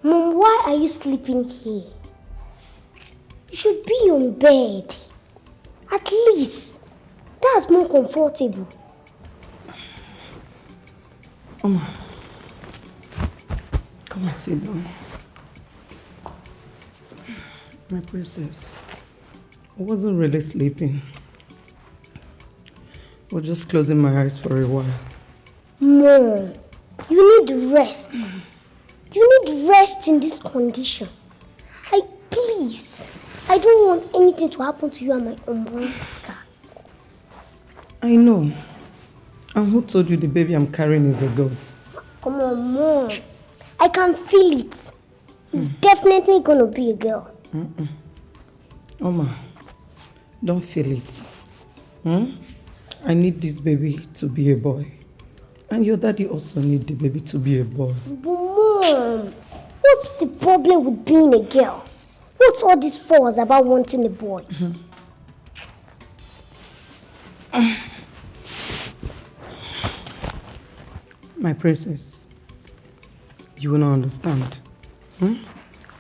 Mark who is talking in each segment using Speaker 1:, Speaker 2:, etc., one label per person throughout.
Speaker 1: Mom, why are you sleeping here? You should be on bed. At least, that's more comfortable.
Speaker 2: Come on, sit down. My princess, I wasn't really sleeping. I was just closing my eyes for a while.
Speaker 1: Mom, you need rest. You need rest in this condition. Please, I don't want anything to happen to you and my unborn sister.
Speaker 2: I know. And who told you the baby I'm carrying is a girl?
Speaker 1: Come on, Mom. I can feel it. It's definitely going to be a girl.
Speaker 2: Oma, don't feel it. I need this baby to be a boy. And your daddy also need the baby to be a boy.
Speaker 1: But Mom, what's the problem with being a girl? What's all this fuss about wanting a boy?
Speaker 2: My princess, you will not understand.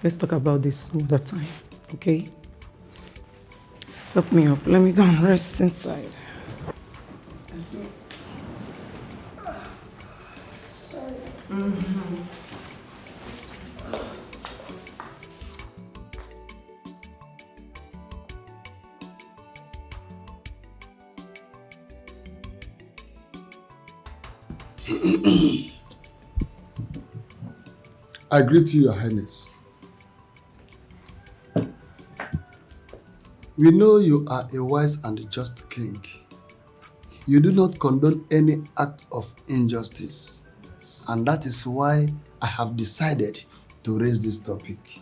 Speaker 2: Let's talk about this some other time, okay? Help me up. Let me go and rest inside.
Speaker 3: I greet you, Your Highness. We know you are a wise and just king. You do not condone any act of injustice. And that is why I have decided to raise this topic.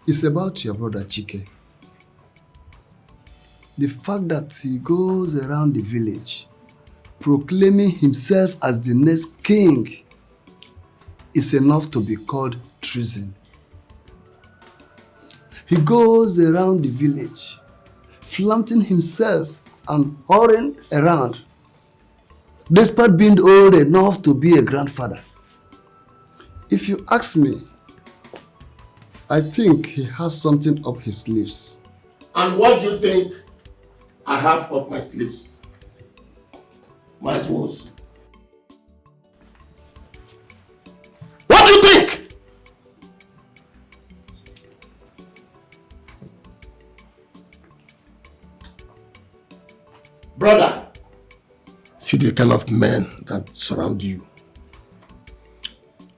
Speaker 3: It's about your brother Chike. The fact that he goes around the village proclaiming himself as the next king is enough to be called treason. He goes around the village, flaunting himself and whoring around, despite being old enough to be a grandfather. If you ask me, I think he has something up his sleeves.
Speaker 4: And what do you think I have up my sleeves? My sword. What do you think? Brother, see the kind of men that surround you.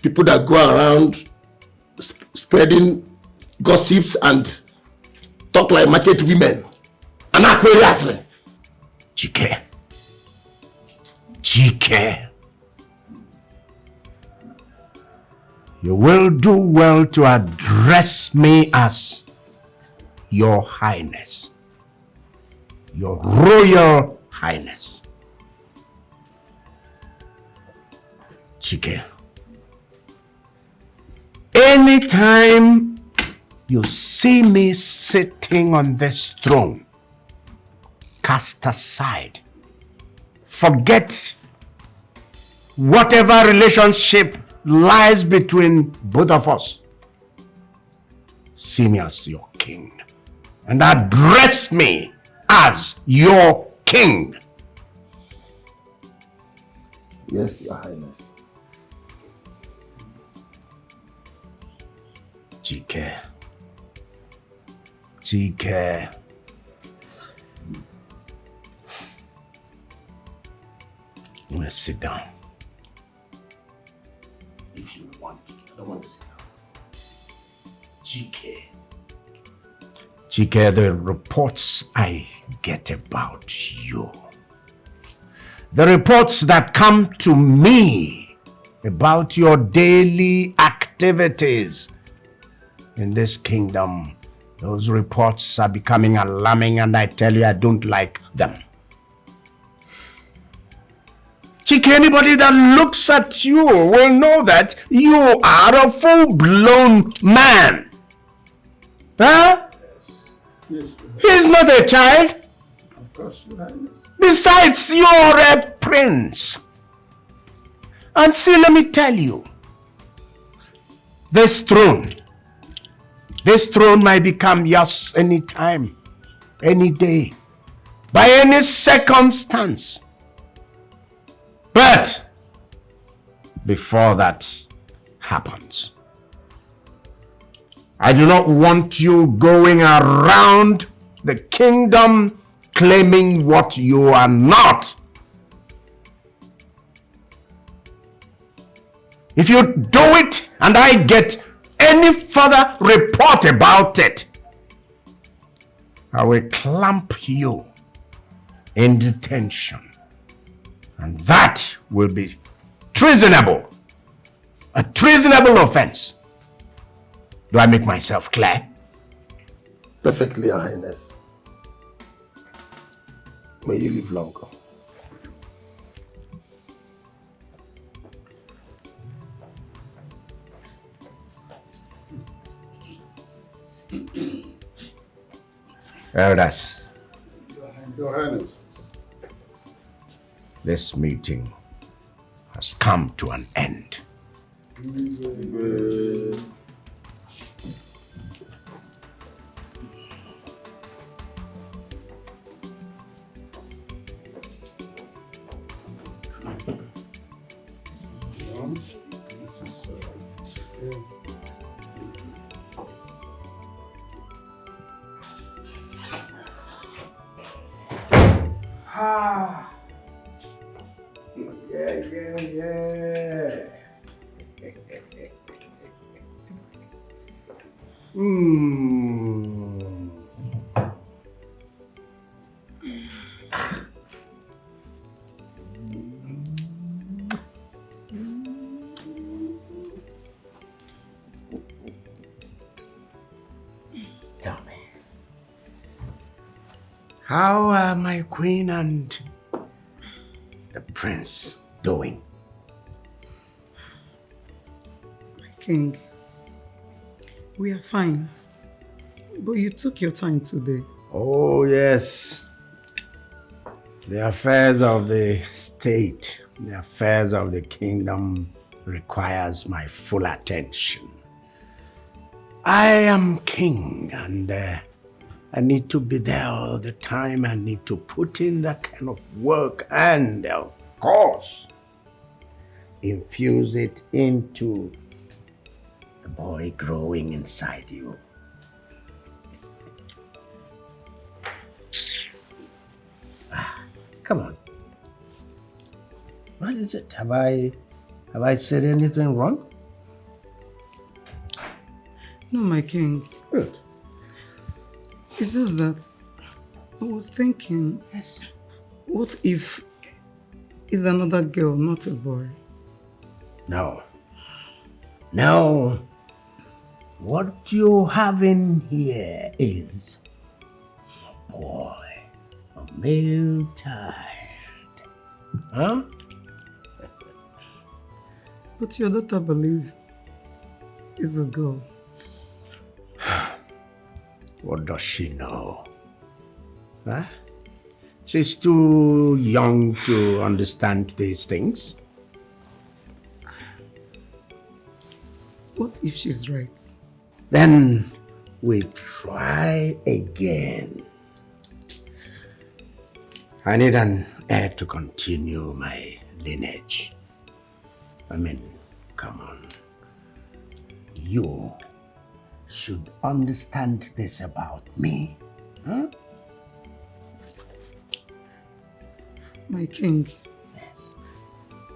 Speaker 4: People that go around spreading gossips and talk like market women. And Aquarius.
Speaker 5: Chike. You will do well to address me as Your Highness. Your Royal Highness. Chike, anytime you see me sitting on this throne, cast aside, forget whatever relationship lies between both of us. See me as your king and address me as your king.
Speaker 4: Yes, Your Highness.
Speaker 5: Chike. Chike. Let's sit down. If you want to. I don't want to sit down. Chike. Chike, the reports I get about you, the reports that come to me about your daily activities in this kingdom, those reports are becoming alarming, and I tell you, I don't like them. Chike, anybody that looks at you will know that you are a full-blown man. Huh?
Speaker 4: Yes.
Speaker 5: He's not a child.
Speaker 4: Of course, Your Highness.
Speaker 5: Besides, you're a prince. And see, let me tell you, this throne might become yours any time, any day, by any circumstance. But before that happens, I do not want you going around the kingdom claiming what you are not. If you do it and I get any further report about it, I will clamp you in detention. And that will be treasonable. A treasonable offense. Do I make myself clear?
Speaker 4: Perfectly, Your Highness. May you live longer.
Speaker 5: Elders,
Speaker 4: Your Highness.
Speaker 5: this meeting has come to an end. Yeah. Tell me, how are my queen and the prince doing?
Speaker 2: King, we are fine. But you took your time today.
Speaker 5: Oh, yes. The affairs of the state, the affairs of the kingdom requires my full attention. I am king and I need to be there all the time. I need to put in that kind of work and, of course, infuse it into the boy growing inside you. Come on. What is it? Have I said anything wrong?
Speaker 2: No, my king.
Speaker 5: Good.
Speaker 2: It's just that I was thinking,
Speaker 5: Yes.
Speaker 2: what if it's another girl, not a boy?
Speaker 5: No. No. What you have in here is a boy, a male child. Huh?
Speaker 2: But your daughter believes is a girl.
Speaker 5: What does she know? Huh? She's too young to understand these things.
Speaker 2: What if she's right?
Speaker 5: Then we try again. I need an heir to continue my lineage. I mean, come on. You should understand this about me. Huh?
Speaker 2: My king.
Speaker 5: Yes.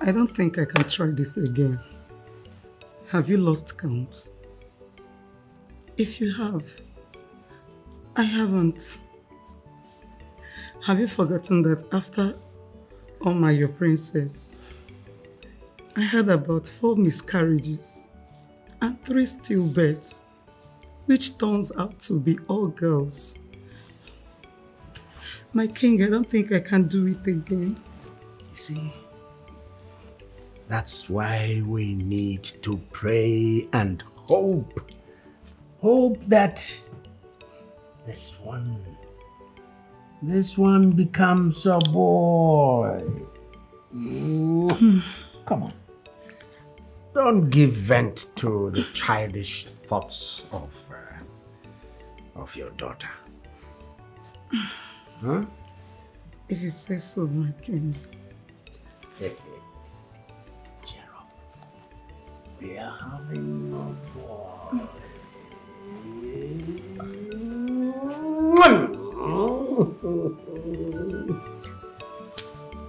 Speaker 2: I don't think I can try this again. Have you lost count? If you have, I haven't. Have you forgotten that after Oma, your princess, I had about 4 miscarriages and 3 stillbirths, which turns out to be all girls. My king, I don't think I can do it again.
Speaker 5: You see, that's why we need to pray and hope. Hope that this one becomes a boy. Come on. Don't give vent to the childish thoughts of your daughter. Huh?
Speaker 2: If you say so, my king.
Speaker 5: Cheer up. We are having a boy.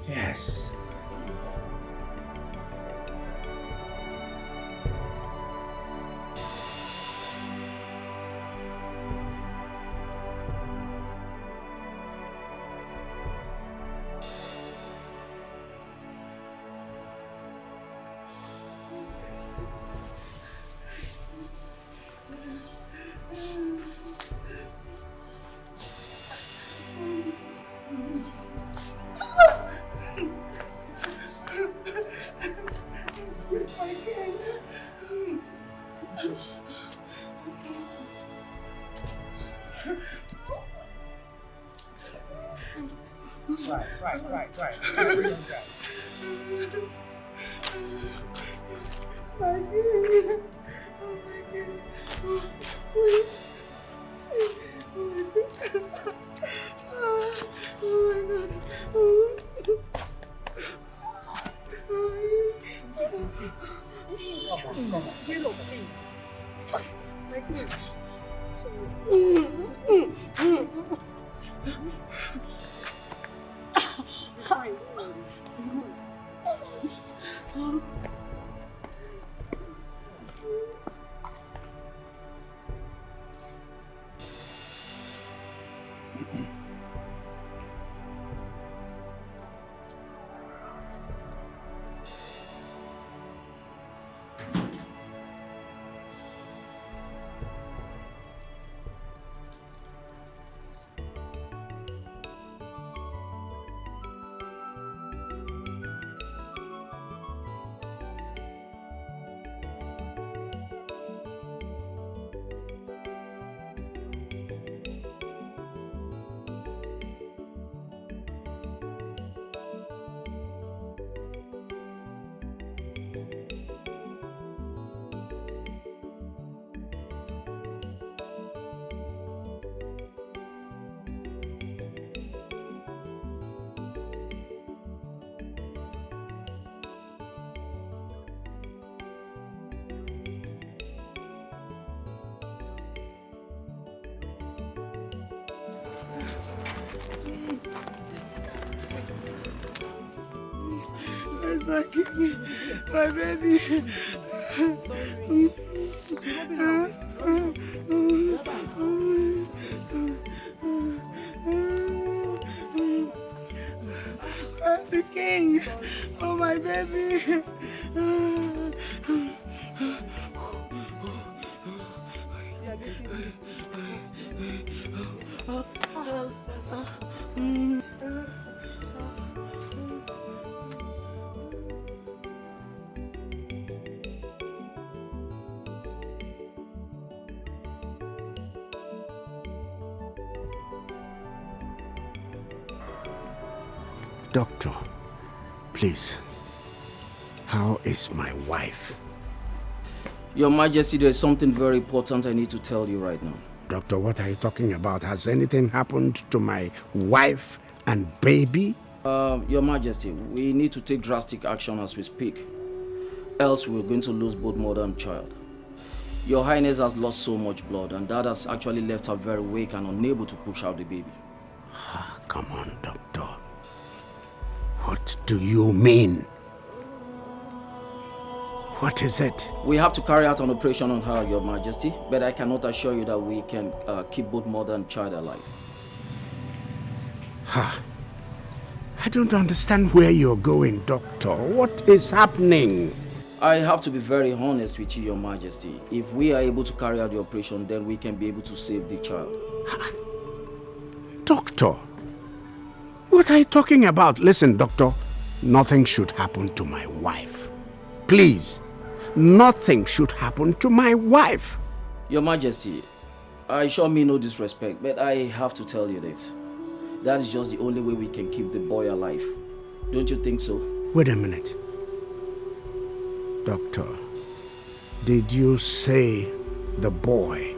Speaker 5: Yes.
Speaker 2: My baby. The king. Oh, my baby.
Speaker 5: Doctor, please, how is my wife?
Speaker 6: Your Majesty, there is something very important I need to tell you right now.
Speaker 5: Doctor, what are you talking about? Has anything happened to my wife and baby?
Speaker 6: Your Majesty, we need to take drastic action as we speak. Else we're going to lose both mother and child. Your Highness has lost so much blood, and that has actually left her very weak and unable to push out the baby.
Speaker 5: Come on, Doctor. What do you mean? What is it?
Speaker 6: We have to carry out an operation on her, Your Majesty, but I cannot assure you that we can keep both mother and child alive.
Speaker 5: I don't understand where you're going, Doctor. What is happening?
Speaker 6: I have to be very honest with you, Your Majesty. If we are able to carry out the operation, then we can be able to save the child.
Speaker 5: Doctor, what are you talking about? Listen, Doctor, nothing should happen to my wife. Please, nothing should happen to my wife.
Speaker 6: Your Majesty, I sure mean no disrespect, but I have to tell you this. That is just the only way we can keep the boy alive. Don't you think so?
Speaker 5: Wait a minute. Doctor, did you say the boy?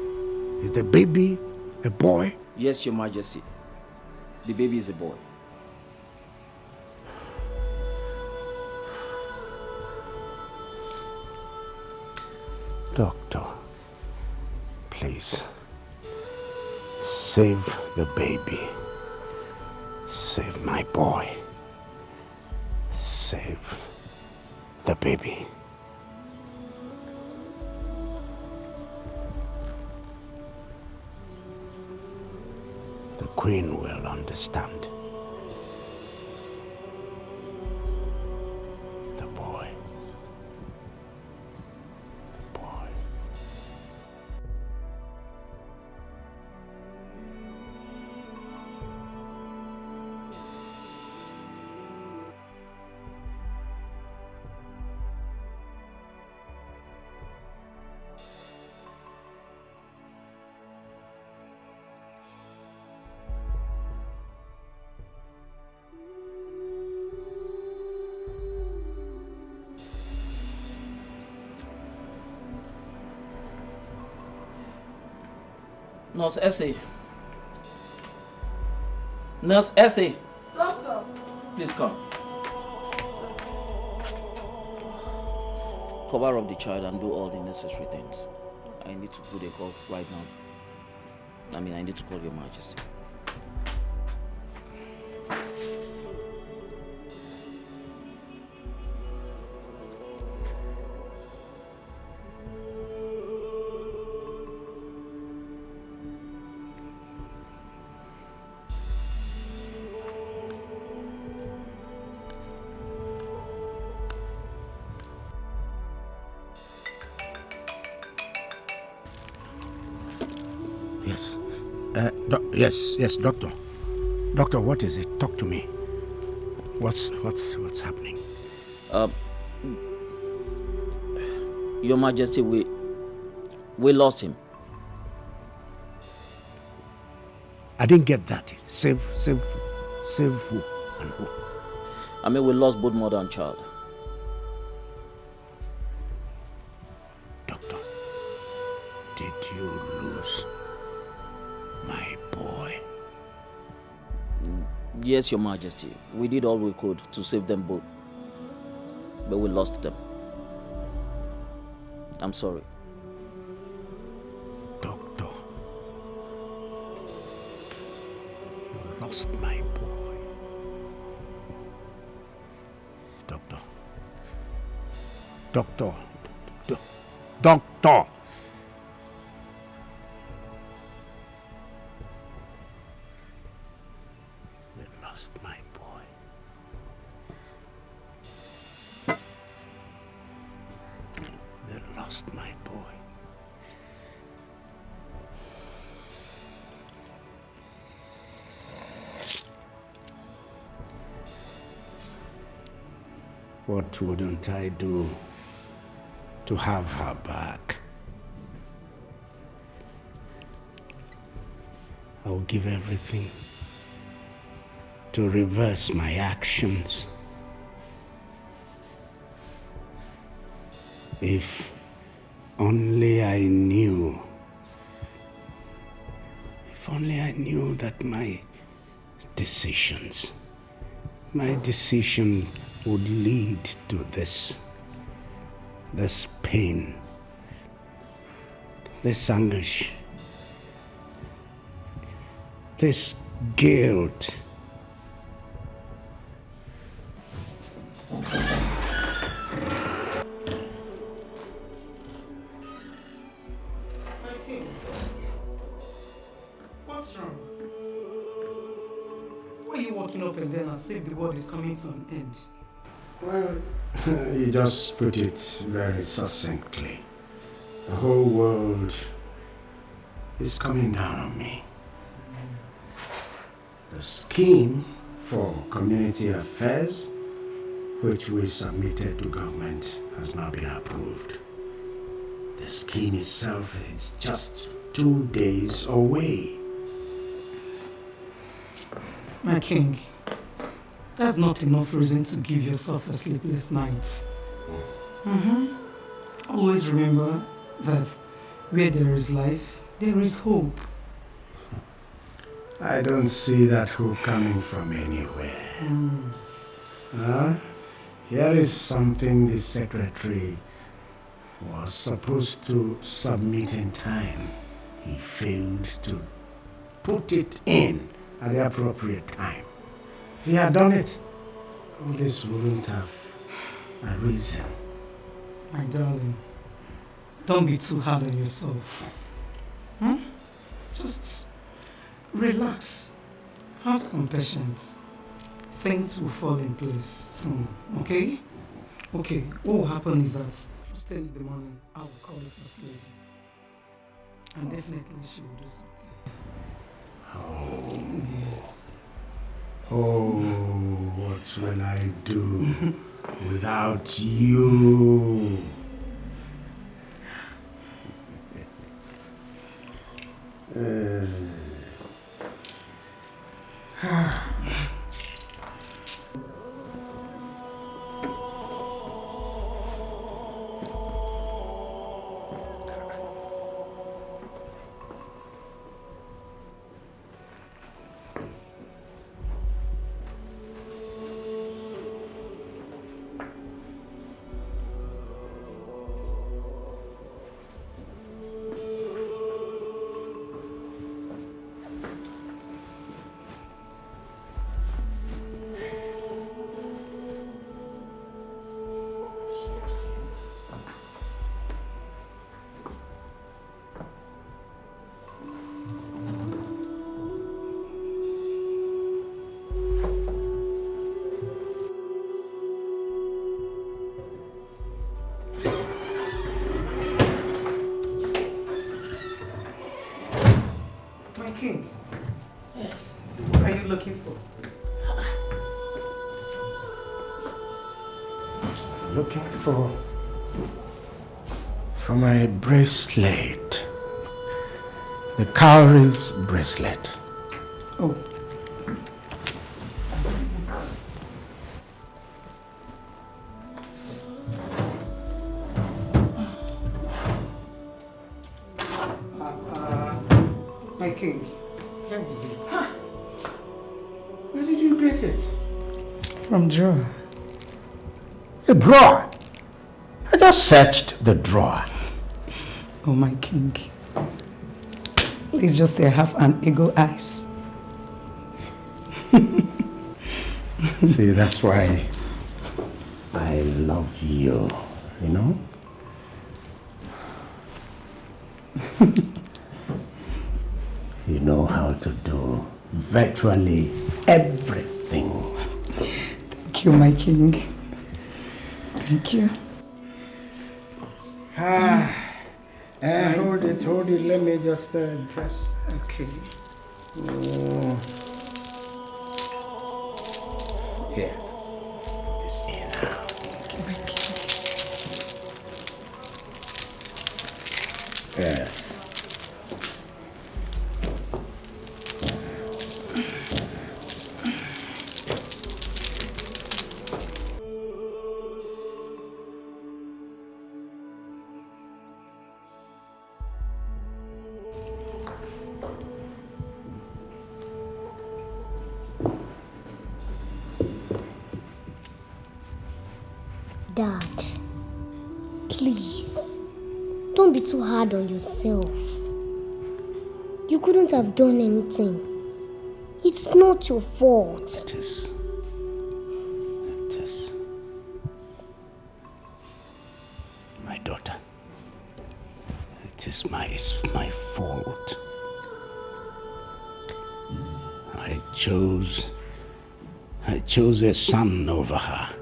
Speaker 5: Is the baby a boy?
Speaker 6: Yes, Your Majesty. The baby is a boy.
Speaker 5: Doctor, please, save the baby. Save my boy. Save the baby. The Queen will understand. The boy. The boy.
Speaker 6: Nurse Essie. Nurse Essie.
Speaker 7: Doctor.
Speaker 6: Please come. Cover up the child and do all the necessary things. I need to put a call right now. I need to call Your Majesty.
Speaker 5: Yes, Doctor. Doctor, what is it? Talk to me. What's happening?
Speaker 6: Your Majesty, we lost him.
Speaker 5: I didn't get that. Save who and who?
Speaker 6: We lost both mother and child.
Speaker 5: Doctor, did you lose my boy?
Speaker 6: Yes, Your Majesty. We did all we could to save them both. But we lost them. I'm sorry.
Speaker 5: Doctor, you lost my boy. Doctor. They lost my boy. They lost my boy. What wouldn't I do to have her back? I will give everything to reverse my actions. If only I knew. If only I knew that my decision would lead to this pain, this anguish, this guilt.
Speaker 2: What's wrong? Why are you walking up and down as if the world is coming to an end?
Speaker 5: Well, you just put it very succinctly. The whole world is coming down on me. The scheme for community affairs, which we submitted to government, has not been approved. The scheme itself is just 2 days away.
Speaker 2: My king, that's not enough reason to give yourself a sleepless night. Always remember that where there is life, there is hope.
Speaker 5: I don't see that hope coming from anywhere. Here is something the secretary was supposed to submit in time. He failed to put it in at the appropriate time. If he had done it, all this wouldn't have arisen.
Speaker 2: My darling, don't be too hard on yourself. Just relax. Have some patience. Things will fall in place soon, okay? Okay, what will happen is that first thing in the morning, I will call the first lady. And definitely she will do something.
Speaker 5: Oh.
Speaker 2: Yes.
Speaker 5: Oh, what will I do without you?
Speaker 2: King.
Speaker 6: Yes.
Speaker 2: What are you looking for?
Speaker 5: Looking for my bracelet. The cowrie's bracelet.
Speaker 2: Oh. My king, here is it.
Speaker 5: Where did you get it?
Speaker 2: From drawer.
Speaker 5: A drawer? I just searched the drawer.
Speaker 2: Oh, my king. Let's just say I have an eagle eyes.
Speaker 5: See, that's why I love you, you know? You know how to do virtually everything.
Speaker 2: Thank you, my king. Thank you.
Speaker 5: Hold it. Let me just press.
Speaker 2: Okay.
Speaker 5: Here. Yes.
Speaker 1: Please, don't be too hard on yourself. You couldn't have done anything. It's not your fault.
Speaker 5: It is. It is. My daughter. It is my fault. I chose a son over her.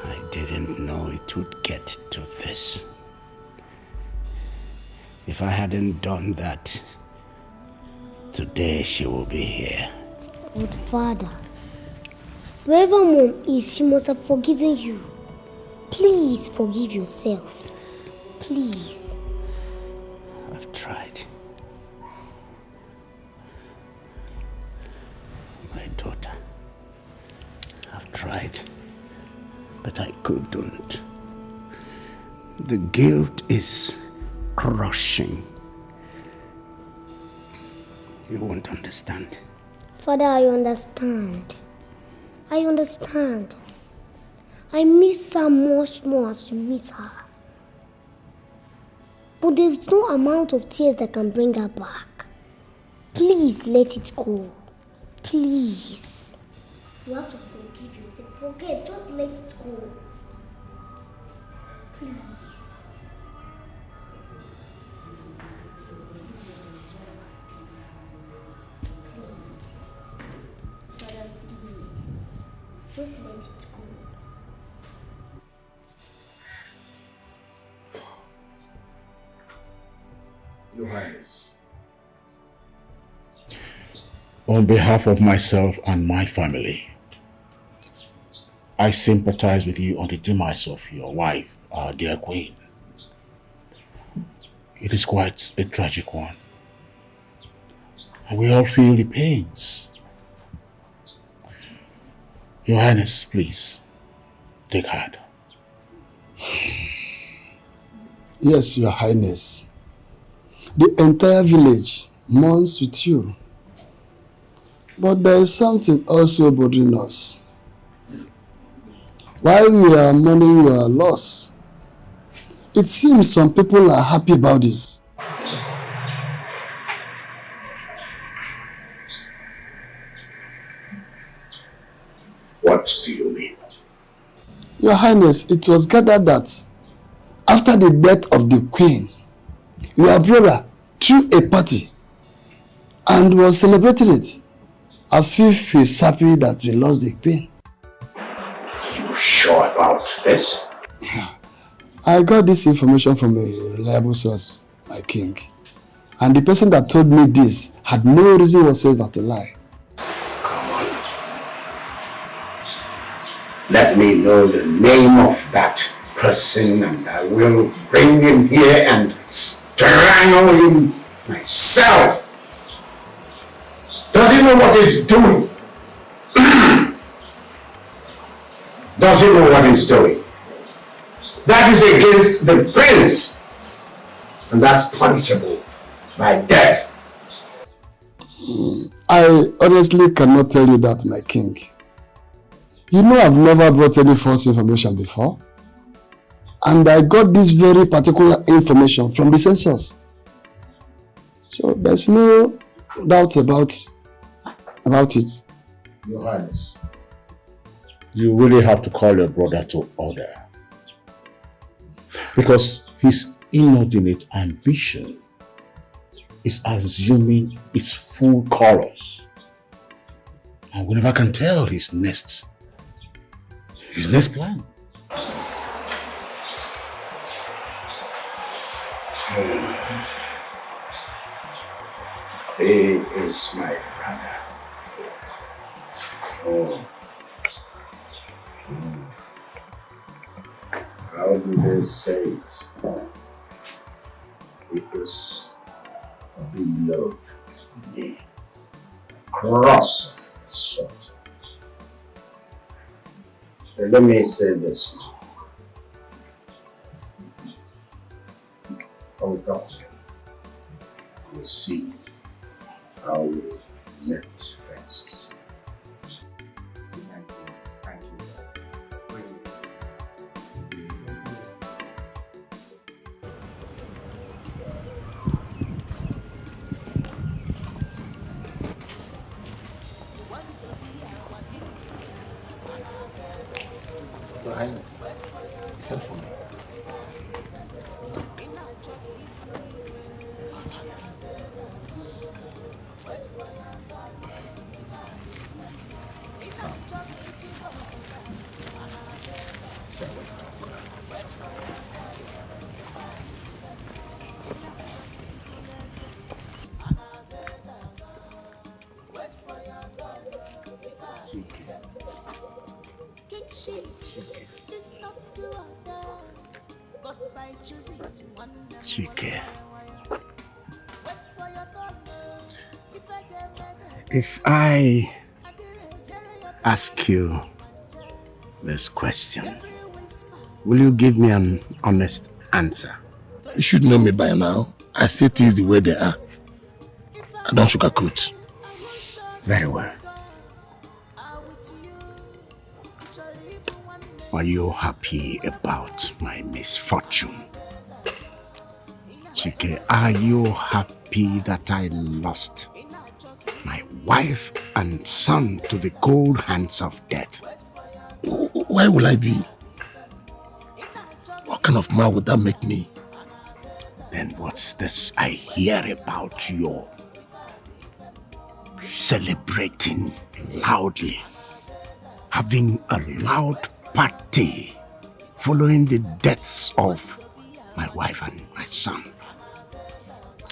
Speaker 5: I didn't know it would get to this. If I hadn't done that, today she will be here.
Speaker 1: But Father, wherever Mom is, she must have forgiven you. Please forgive yourself. Please.
Speaker 5: I've tried. My daughter. I've tried, but I couldn't. The guilt is crushing. You won't understand.
Speaker 1: Father, I understand. I understand. I miss her much more as you miss her. But there is no amount of tears that can bring her back. Please let it go. Please. You have to forgive yourself. Forget. Just let it go. Please. Father, please. Just let it go.
Speaker 5: Your Highness. On behalf of myself and my family, I sympathize with you on the demise of your wife, our dear Queen. It is quite a tragic one. And we all feel the pains. Your Highness, please, take heart.
Speaker 3: Yes, Your Highness. The entire village mourns with you. But there is something also bothering us. While we are mourning your loss, it seems some people are happy about this.
Speaker 5: What do you mean?
Speaker 3: Your Highness, it was gathered that after the death of the Queen, your brother threw a party and was celebrating it as if he's happy that we lost the Queen.
Speaker 5: Are you sure about this?
Speaker 3: I got this information from a reliable source, my king. And the person that told me this had no reason whatsoever to lie.
Speaker 5: Come on. Let me know the name of that person and I will bring him here and strangle him myself. Does he know what he's doing? Does he know what he's doing? That is against the prince. And that's punishable by death.
Speaker 3: I honestly cannot tell you that, my king. You know I've never brought any false information before. And I got this very particular information from the censors. So there's no doubt about it.
Speaker 5: Your Highness, you really have to call your brother to order. Because his inordinate ambition is assuming its full colors. And we never can tell his next plan. He is my brother. Oh. How do they say it? It is below me. Cross of the sword. So let me say this now. Hold on. We'll see how we mend fences.
Speaker 7: Thank you.
Speaker 4: He sent for me.
Speaker 5: Chike, if I ask you this question, will you give me an honest answer?
Speaker 4: You should know me by now. I say things the way they are. I don't sugarcoat.
Speaker 5: Very well. Are you happy about my misfortune? Chike, are you happy that I lost my wife and son to the cold hands of death?
Speaker 4: Why will I be? What kind of man would that make me?
Speaker 5: Then what's this I hear about you celebrating loudly, having a loud party following the deaths of my wife and my son?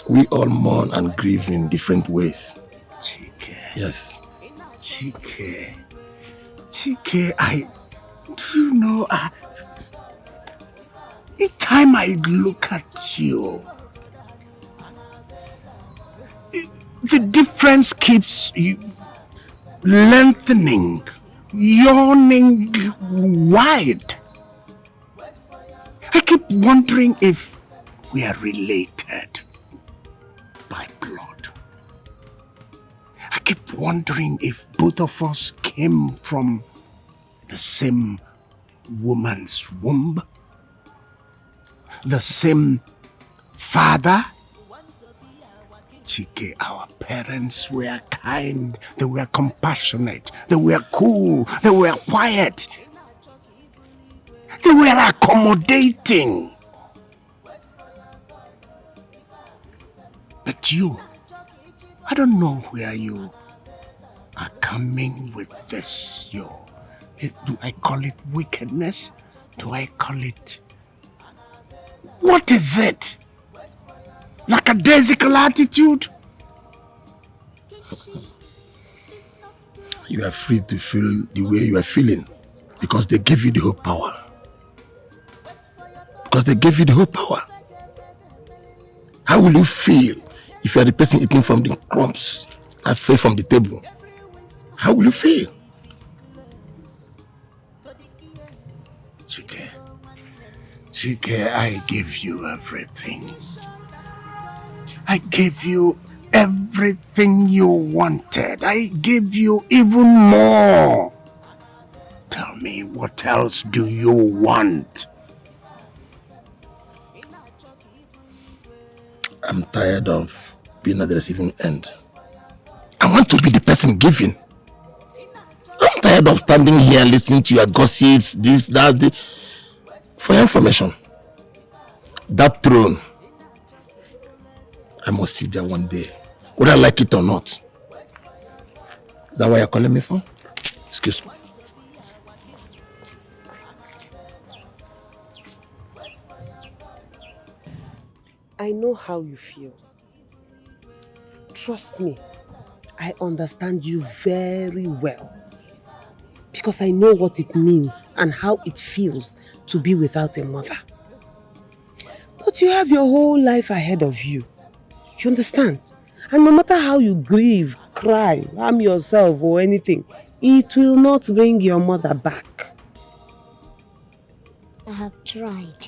Speaker 4: We all mourn and grieve in different ways.
Speaker 5: Chike.
Speaker 4: Yes.
Speaker 5: Chike, do you know, each time I look at you, the difference keeps lengthening, yawning wide. I keep wondering if we are related by blood. I keep wondering if both of us came from the same woman's womb, the same father. Chike, our parents were kind, they were compassionate, they were cool, they were quiet, they were accommodating. But you, I don't know where you are coming with this. Do I call it wickedness? Do I call it... What is it? Lackadaisical attitude?
Speaker 4: You are free to feel the way you are feeling because they gave you the whole power. Because they gave you the whole power. How will you feel if you are the person eating from the crumbs that fell from the table? How will you feel?
Speaker 5: Chike, I give you everything. I gave you everything you wanted. I gave you even more. Tell me, what else do you want?
Speaker 4: I'm tired of being at the receiving end. I want to be the person giving. I'm tired of standing here listening to your gossips, this, that. For your information, that throne, I must sit there one day, whether I like it or not. Is that what you're calling me for? Excuse me.
Speaker 7: I know how you feel. Trust me, I understand you very well. Because I know what it means and how it feels to be without a mother. But you have your whole life ahead of you. You understand? And no matter how you grieve, cry, harm yourself or anything, it will not bring your mother back.
Speaker 1: I have tried.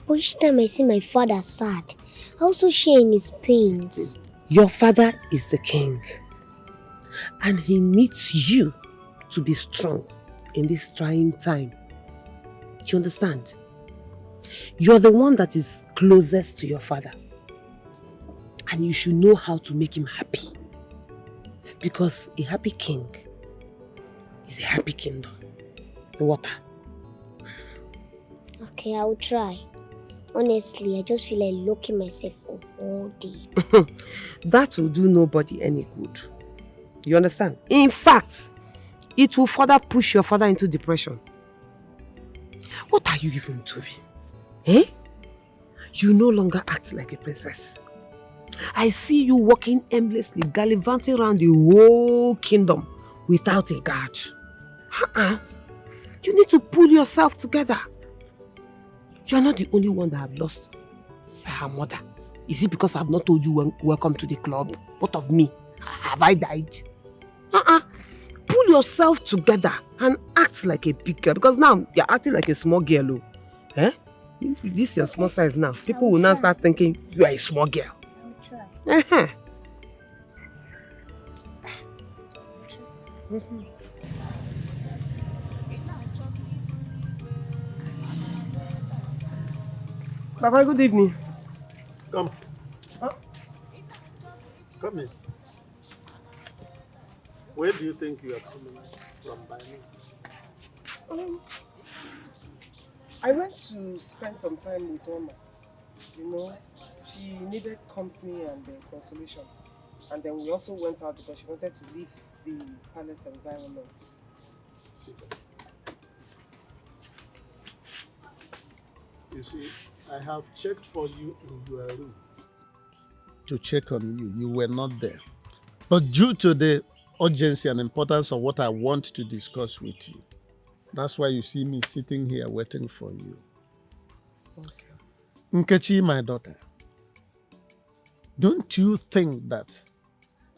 Speaker 1: But each time I see my father sad, I also share in his pains.
Speaker 7: Your father is the king. And he needs you to be strong in this trying time. Do you understand? You're the one that is closest to your father. And you should know how to make him happy. Because a happy king is a happy kingdom. the water.
Speaker 1: Okay, I will try. Honestly, I just feel like locking myself up all day.
Speaker 7: That will do nobody any good. You understand? In fact, it will further push your father into depression. What are you even doing? Eh? You no longer act like a princess. I see you walking aimlessly, gallivanting around the whole kingdom without a guard. You need to pull yourself together. You're not the only one that have lost her mother. Is it because I have not told you welcome to the club? What of me? Have I died? Pull yourself together and act like a big girl, because now you're acting like a small girl. Eh? This is your small size now. People will now start thinking you are a small girl.
Speaker 1: I'll try.
Speaker 7: Baba, good evening.
Speaker 8: Come. Come in. Where do you think you are coming from by me?
Speaker 7: I went to spend some time with Oma. You know, she needed company and consolation. And then we also went out because she wanted to leave the palace environment.
Speaker 8: You see, I have checked for you in your room to check on you. You were not there. But due to the urgency and importance of what I want to discuss with you, that's why you see me sitting here waiting for you.
Speaker 7: Okay.
Speaker 8: Nkechi, my daughter, don't you think that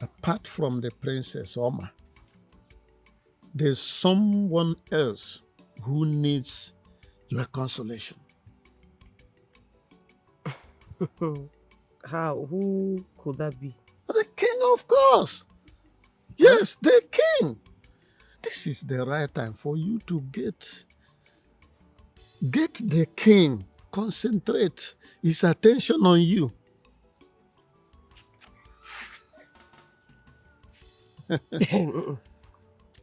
Speaker 8: apart from the Princess Oma, there's someone else who needs your consolation?
Speaker 7: How? Who could that be?
Speaker 8: The king, of course. Yes, the king. This is the right time for you to get the king, concentrate his attention on you.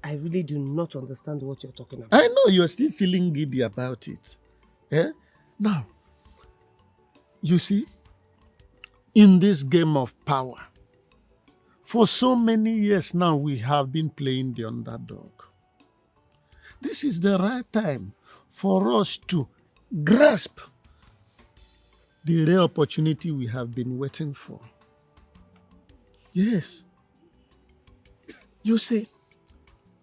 Speaker 7: I really do not understand what you're talking about.
Speaker 8: I know you're still feeling giddy about it. Eh? Now, you see, in this game of power, for so many years now, we have been playing the underdog. This is the right time for us to grasp the rare opportunity we have been waiting for. Yes. You see,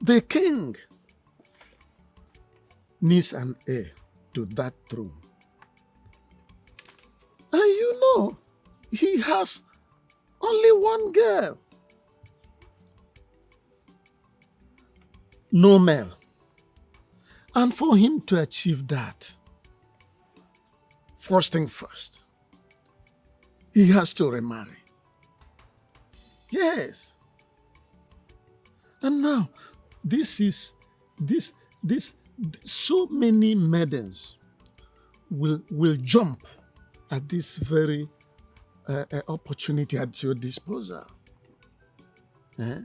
Speaker 8: the king needs an heir to that throne. And you know, he has only one girl. No male. And for him to achieve that, first thing first, he has to remarry. Yes. And now, so many maidens will jump at this very opportunity at your disposal. Eh?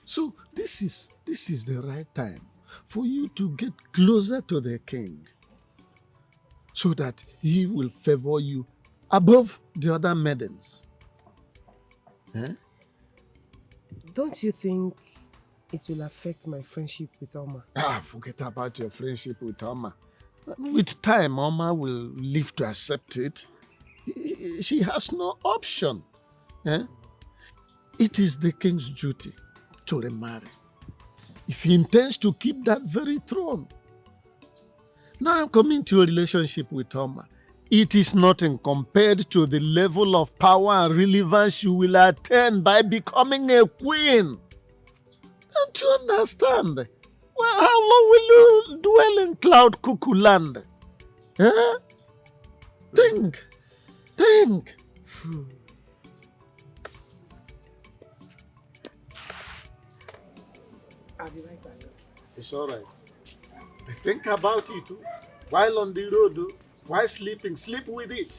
Speaker 8: So this is the right time for you to get closer to the king, so that he will favor you above the other maidens. Eh?
Speaker 7: Don't you think it will affect my friendship with Oma?
Speaker 8: Forget about your friendship with Oma. With time, Oma will live to accept it. She has no option. Eh? It is the king's duty to remarry, if he intends to keep that very throne. Now I'm coming to a relationship with Oma. It is nothing compared to the level of power and relevance you will attain by becoming a queen. Don't you understand? Well, how long will you dwell in cloud cuckoo land? Eh? Think.
Speaker 7: I'll be right back.
Speaker 8: It's all right. Think about it. While on the road, while sleeping, sleep with it.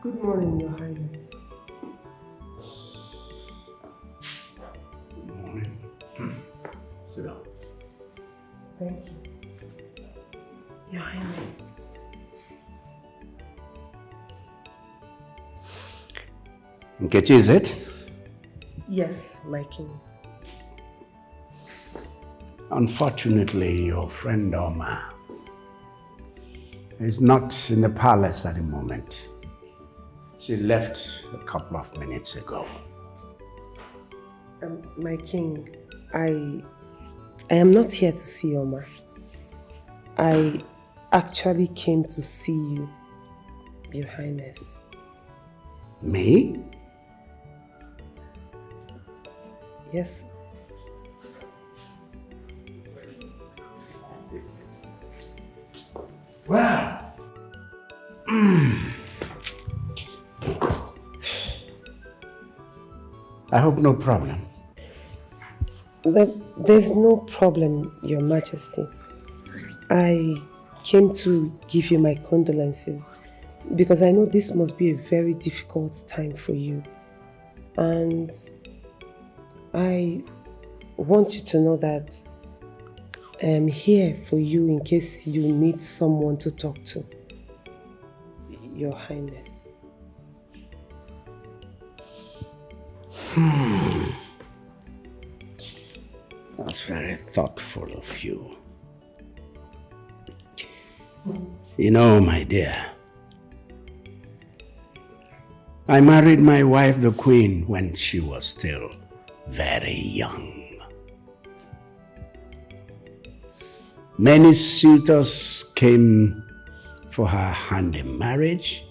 Speaker 7: Good morning, Your Highness.
Speaker 5: Good morning. Sit down.
Speaker 7: Thank you. Your Highness.
Speaker 5: Nkechi, is it?
Speaker 7: Yes, my king.
Speaker 5: Unfortunately, your friend Oma is not in the palace at the moment. She left a couple of minutes ago.
Speaker 7: My king, I am not here to see Oma. I actually came to see you, Your Highness.
Speaker 5: Me?
Speaker 7: Yes.
Speaker 5: Well, I hope no problem.
Speaker 7: There's no problem, Your Majesty. I came to give you my condolences because I know this must be a very difficult time for you. And I want you to know that I am here for you in case you need someone to talk to, Your Highness.
Speaker 5: That's very thoughtful of you. You know, my dear, I married my wife, the Queen, when she was still very young. Many suitors came for her hand in marriage,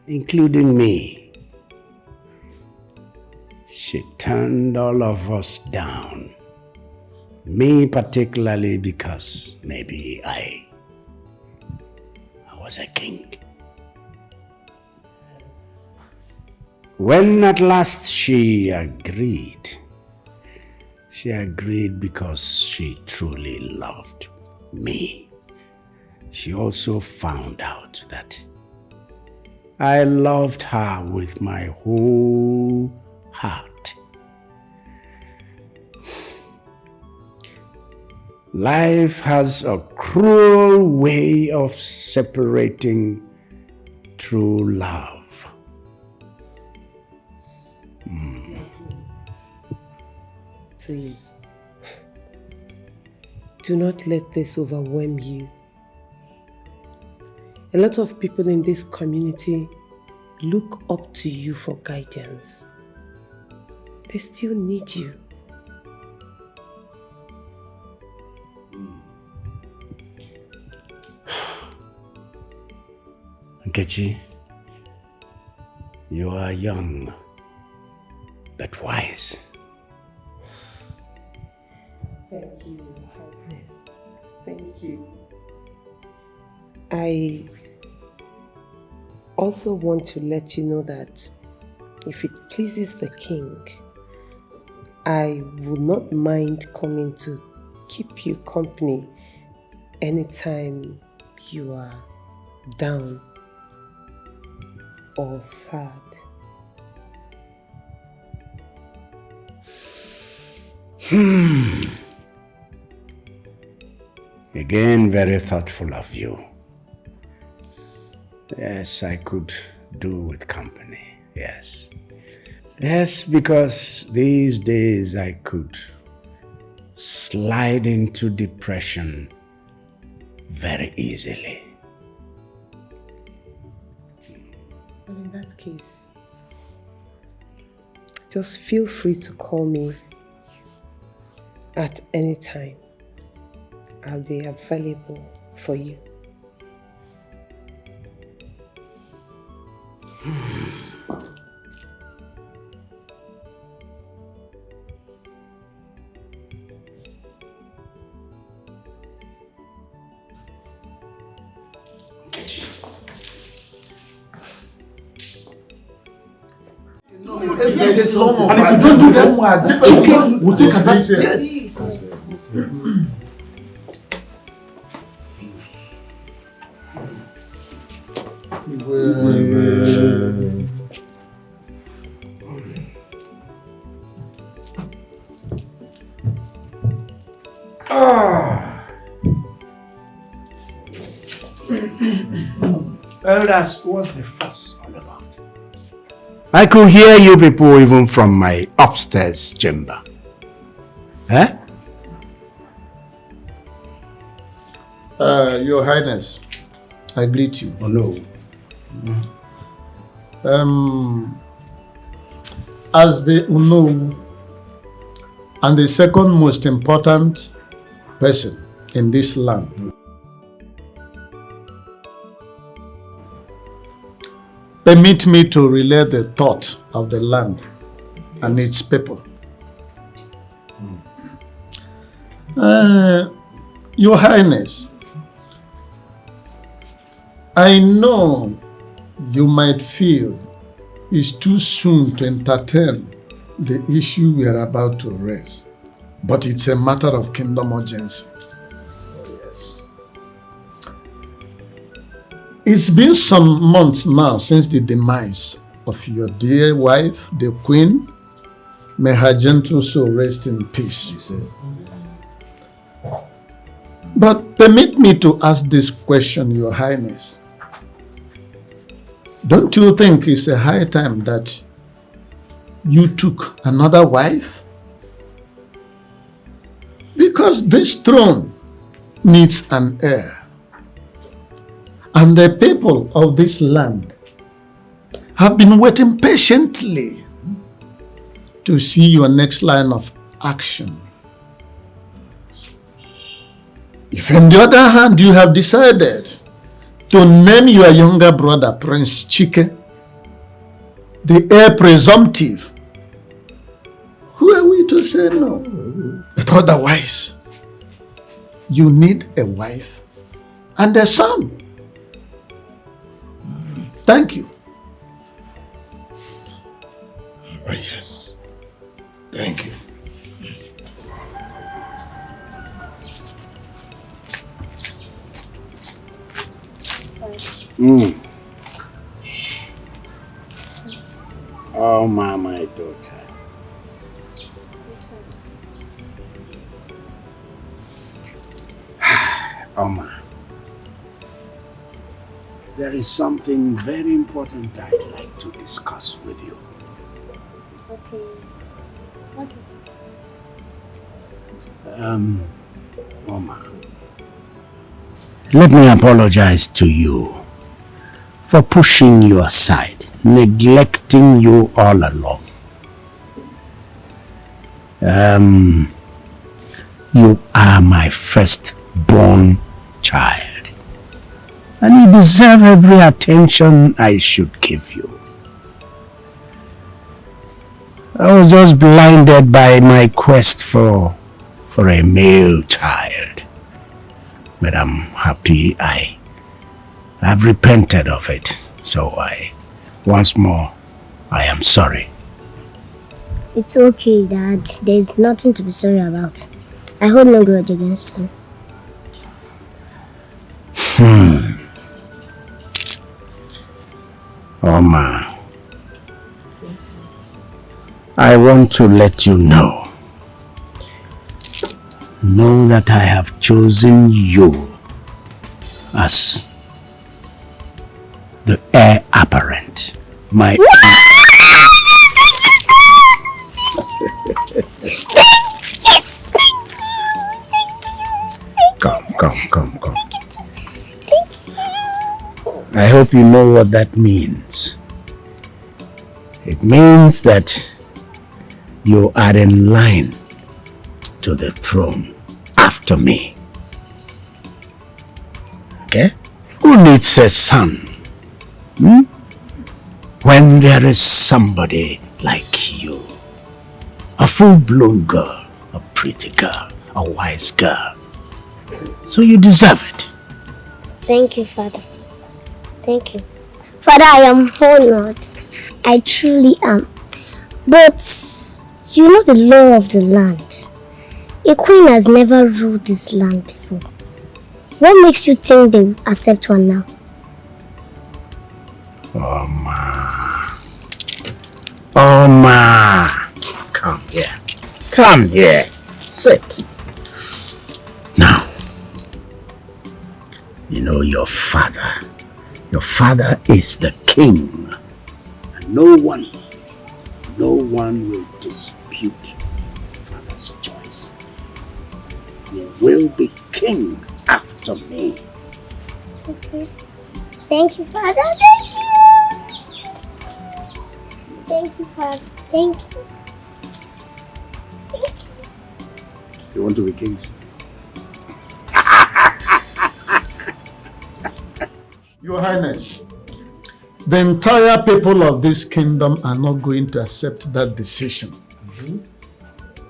Speaker 5: including me. She turned all of us down. Me particularly because maybe I was a king. When at last she agreed because she truly loved me. She also found out that I loved her with my whole heart. Life has a cruel way of separating true love.
Speaker 7: Please, do not let this overwhelm you. A lot of people in this community look up to you for guidance. They still need you.
Speaker 5: Nkechi, you are young, but wise.
Speaker 7: Thank you, Your Highness. Thank you. I also want to let you know that if it pleases the king, I would not mind coming to keep you company anytime you are down or sad.
Speaker 5: Again, very thoughtful of you. Yes, I could do with company, yes. Yes, because these days I could slide into depression very easily.
Speaker 7: Well, in that case, just feel free to call me at any time. I'll be available for you.
Speaker 3: And if you
Speaker 8: don't do that, chicken will take advantage.
Speaker 3: Yes.
Speaker 5: Well, that's what's the fuss all about. I could hear you people even from my upstairs chamber. Eh?
Speaker 8: Your Highness, I greet you.
Speaker 5: Oh no.
Speaker 8: As the Uno and the second most important person in this land, permit me to relay the thought of the land and its people. Your Highness, I know you might feel it's too soon to entertain the issue we are about to raise, but it's a matter of kingdom urgency.
Speaker 5: Yes.
Speaker 8: It's been some months now since the demise of your dear wife, the Queen. May her gentle soul rest in peace. But permit me to ask this question, Your Highness. Don't you think it's a high time that you took another wife? Because this throne needs an heir. And the people of this land have been waiting patiently to see your next line of action. If on the other hand you have decided to name your younger brother Prince Chike the heir presumptive, who are we to say no? But otherwise, you need a wife and a son. Thank you.
Speaker 5: Oh yes. Thank you. Oh, my daughter. Oma, there is something very important I'd like to discuss with you.
Speaker 1: Okay. What is it?
Speaker 5: Oma, let me apologize to you for pushing you aside, neglecting you all along. You are my firstborn child, and you deserve every attention I should give you. I was just blinded by my quest for a male child, but I'm happy I've repented of it. So once more, I am sorry.
Speaker 1: It's okay, Dad. There's nothing to be sorry about. I hold no grudge against you.
Speaker 5: Oma, I want to let you know that I have chosen you as the heir apparent. My
Speaker 1: Yes!
Speaker 5: Come. I hope you know what that means. It means that you are in line to the throne after me. Okay? Who needs a son? When there is somebody like you, a full-blown girl, a pretty girl, a wise girl. So you deserve it.
Speaker 1: Thank you, Father. Thank you. Father, I am honored. I truly am. But you know the law of the land. A queen has never ruled this land before. What makes you think they will accept one now?
Speaker 5: Oma, come here. Sit. Now, you know your father. Your father is the king. And no one will dispute father's choice. You will be king after me.
Speaker 1: Okay. Thank you, Father. Thank you. Thank you, Father. Thank you. Thank you.
Speaker 5: You want to be king?
Speaker 8: Your Highness, the entire people of this kingdom are not going to accept that decision.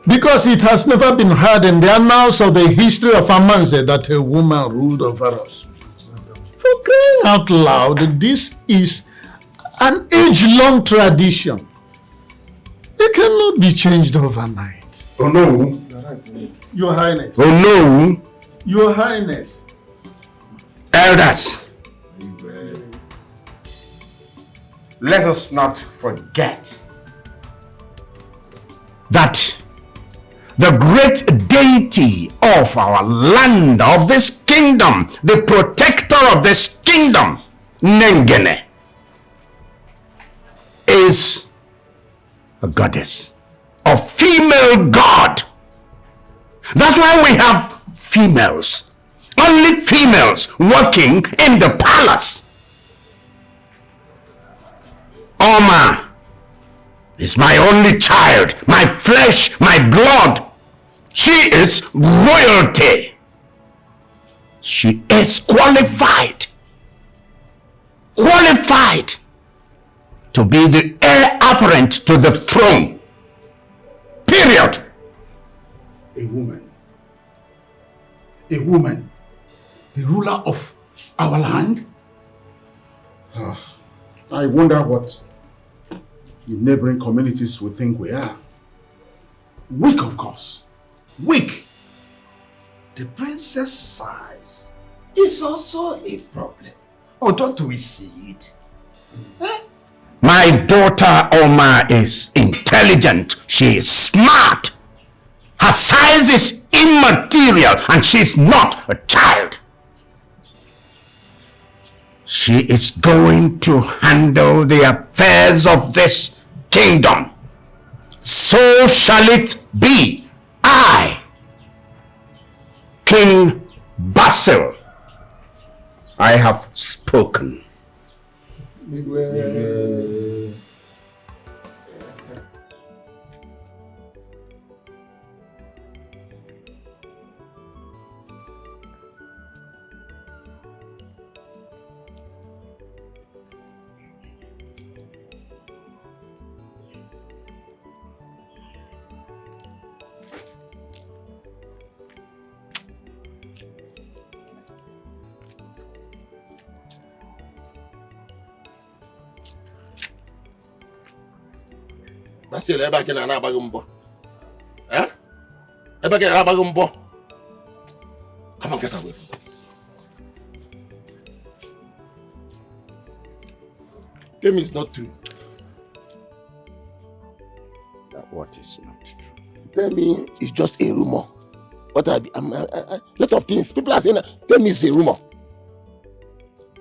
Speaker 8: Because it has never been heard in the annals of the history of Amanze that a woman ruled over us. For crying out loud, this is an age-long tradition. It cannot be changed overnight.
Speaker 5: Oh no.
Speaker 8: Your Highness.
Speaker 5: Oh no.
Speaker 8: Your Highness.
Speaker 5: Elders. Let us not forget that the great deity of our land, of this kingdom, the protector of this kingdom, Nengene, is a goddess, a female god. That's why we have females, only females working in the palace. Oma is my only child, my flesh, my blood. She is royalty. She is qualified to be the heir apparent to the throne. Period.
Speaker 9: A woman, the ruler of our land? I wonder what the neighboring communities will think we are. Weak, of course. Weak. The princess size is also a problem. Or don't we see it?
Speaker 5: My daughter Oma is intelligent. She is smart. Her size is immaterial and she's not a child. She is going to handle the affairs of this kingdom. So shall it be. I, King Basil, I have spoken.
Speaker 4: Basil, ebe gị na-agbaghị mbọ. Ebe gị na-agbaghị mbọ. Come on, get away from that. Tell me it's not true.
Speaker 5: That what is not true?
Speaker 4: Tell me it's just a rumor. What a lot of things. People are saying, tell me it's a rumor.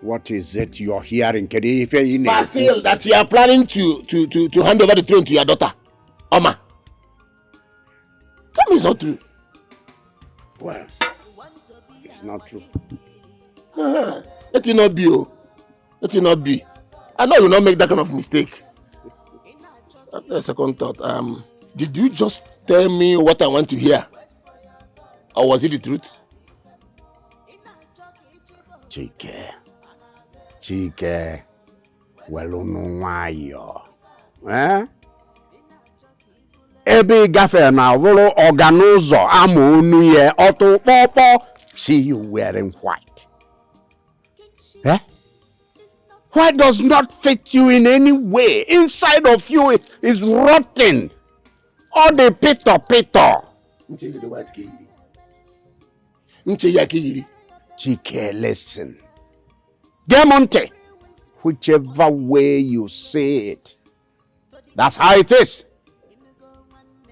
Speaker 5: What is it you're hearing?
Speaker 4: Basil, that you are planning to hand over the throne to your daughter, Oma. Tell me it's not true.
Speaker 5: Well, it's not true.
Speaker 4: Let it not be, oh. Let it not be. I know you will not make that kind of mistake. After a second thought, did you just tell me what I want to hear? Or was it the truth?
Speaker 5: Chike, welụnụ ebe gafe na wụrụ ọganụzọ ama onu ye ọtụ kpọkpọ. See you wearing white. White does not fit you in any way. Inside of you is rotten. All the pito. Chike, listen. Demonte, whichever way you say it, that's how it is.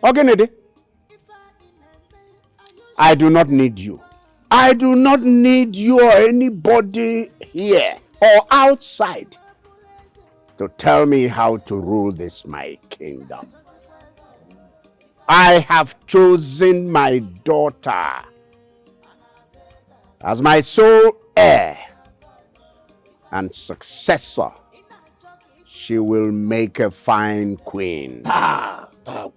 Speaker 5: Okay, Nede, I do not need you. I do not need you or anybody here or outside to tell me how to rule this my kingdom. I have chosen my daughter as my sole heir and successor. She will make a fine queen.
Speaker 4: Fine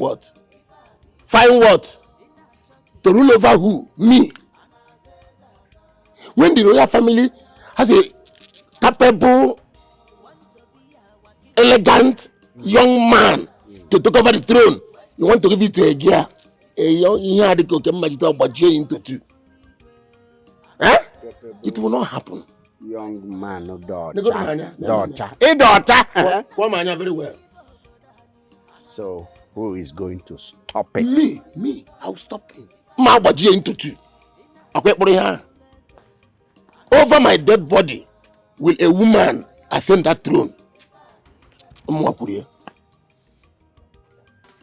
Speaker 4: what? Fine what? To rule over who? Me. When the royal family has a capable, elegant young man to take over the throne, you want to give it to a girl? A young into two. Eh? It will not happen.
Speaker 5: Young man, no daughter.
Speaker 4: Daughter.
Speaker 5: A daughter.
Speaker 4: Very well.
Speaker 5: So, who is going to stop it?
Speaker 4: Me. I'll stop him. Into two. Over my dead body will a woman ascend that throne.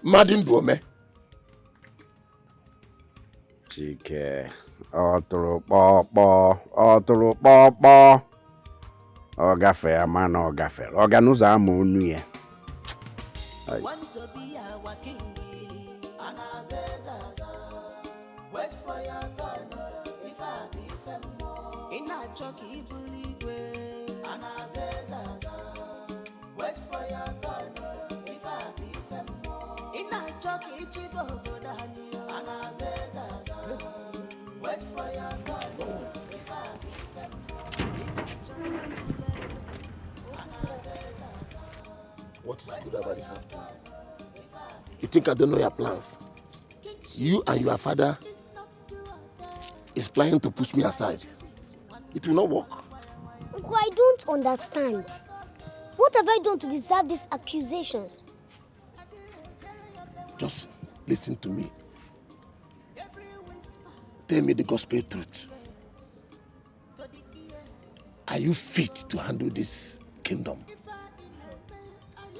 Speaker 4: Madin Dome.
Speaker 5: Chike, otro popo. Ogafe amana ogafe. Oganuza amonu ye.
Speaker 10: Want to be our king. Wait for your turn. If I be femo. In a jockey bully way. Wait for your turn. If I be femo. In a jockey chibo Jodani. Wait for your turn. If I be femo.
Speaker 4: What is good about this afternoon? You think I don't know your plans? You and your father is planning to push me aside. It will not work.
Speaker 1: Uncle, I don't understand. What have I done to deserve these accusations?
Speaker 4: Just listen to me. Tell me the gospel truth. Are you fit to handle this kingdom?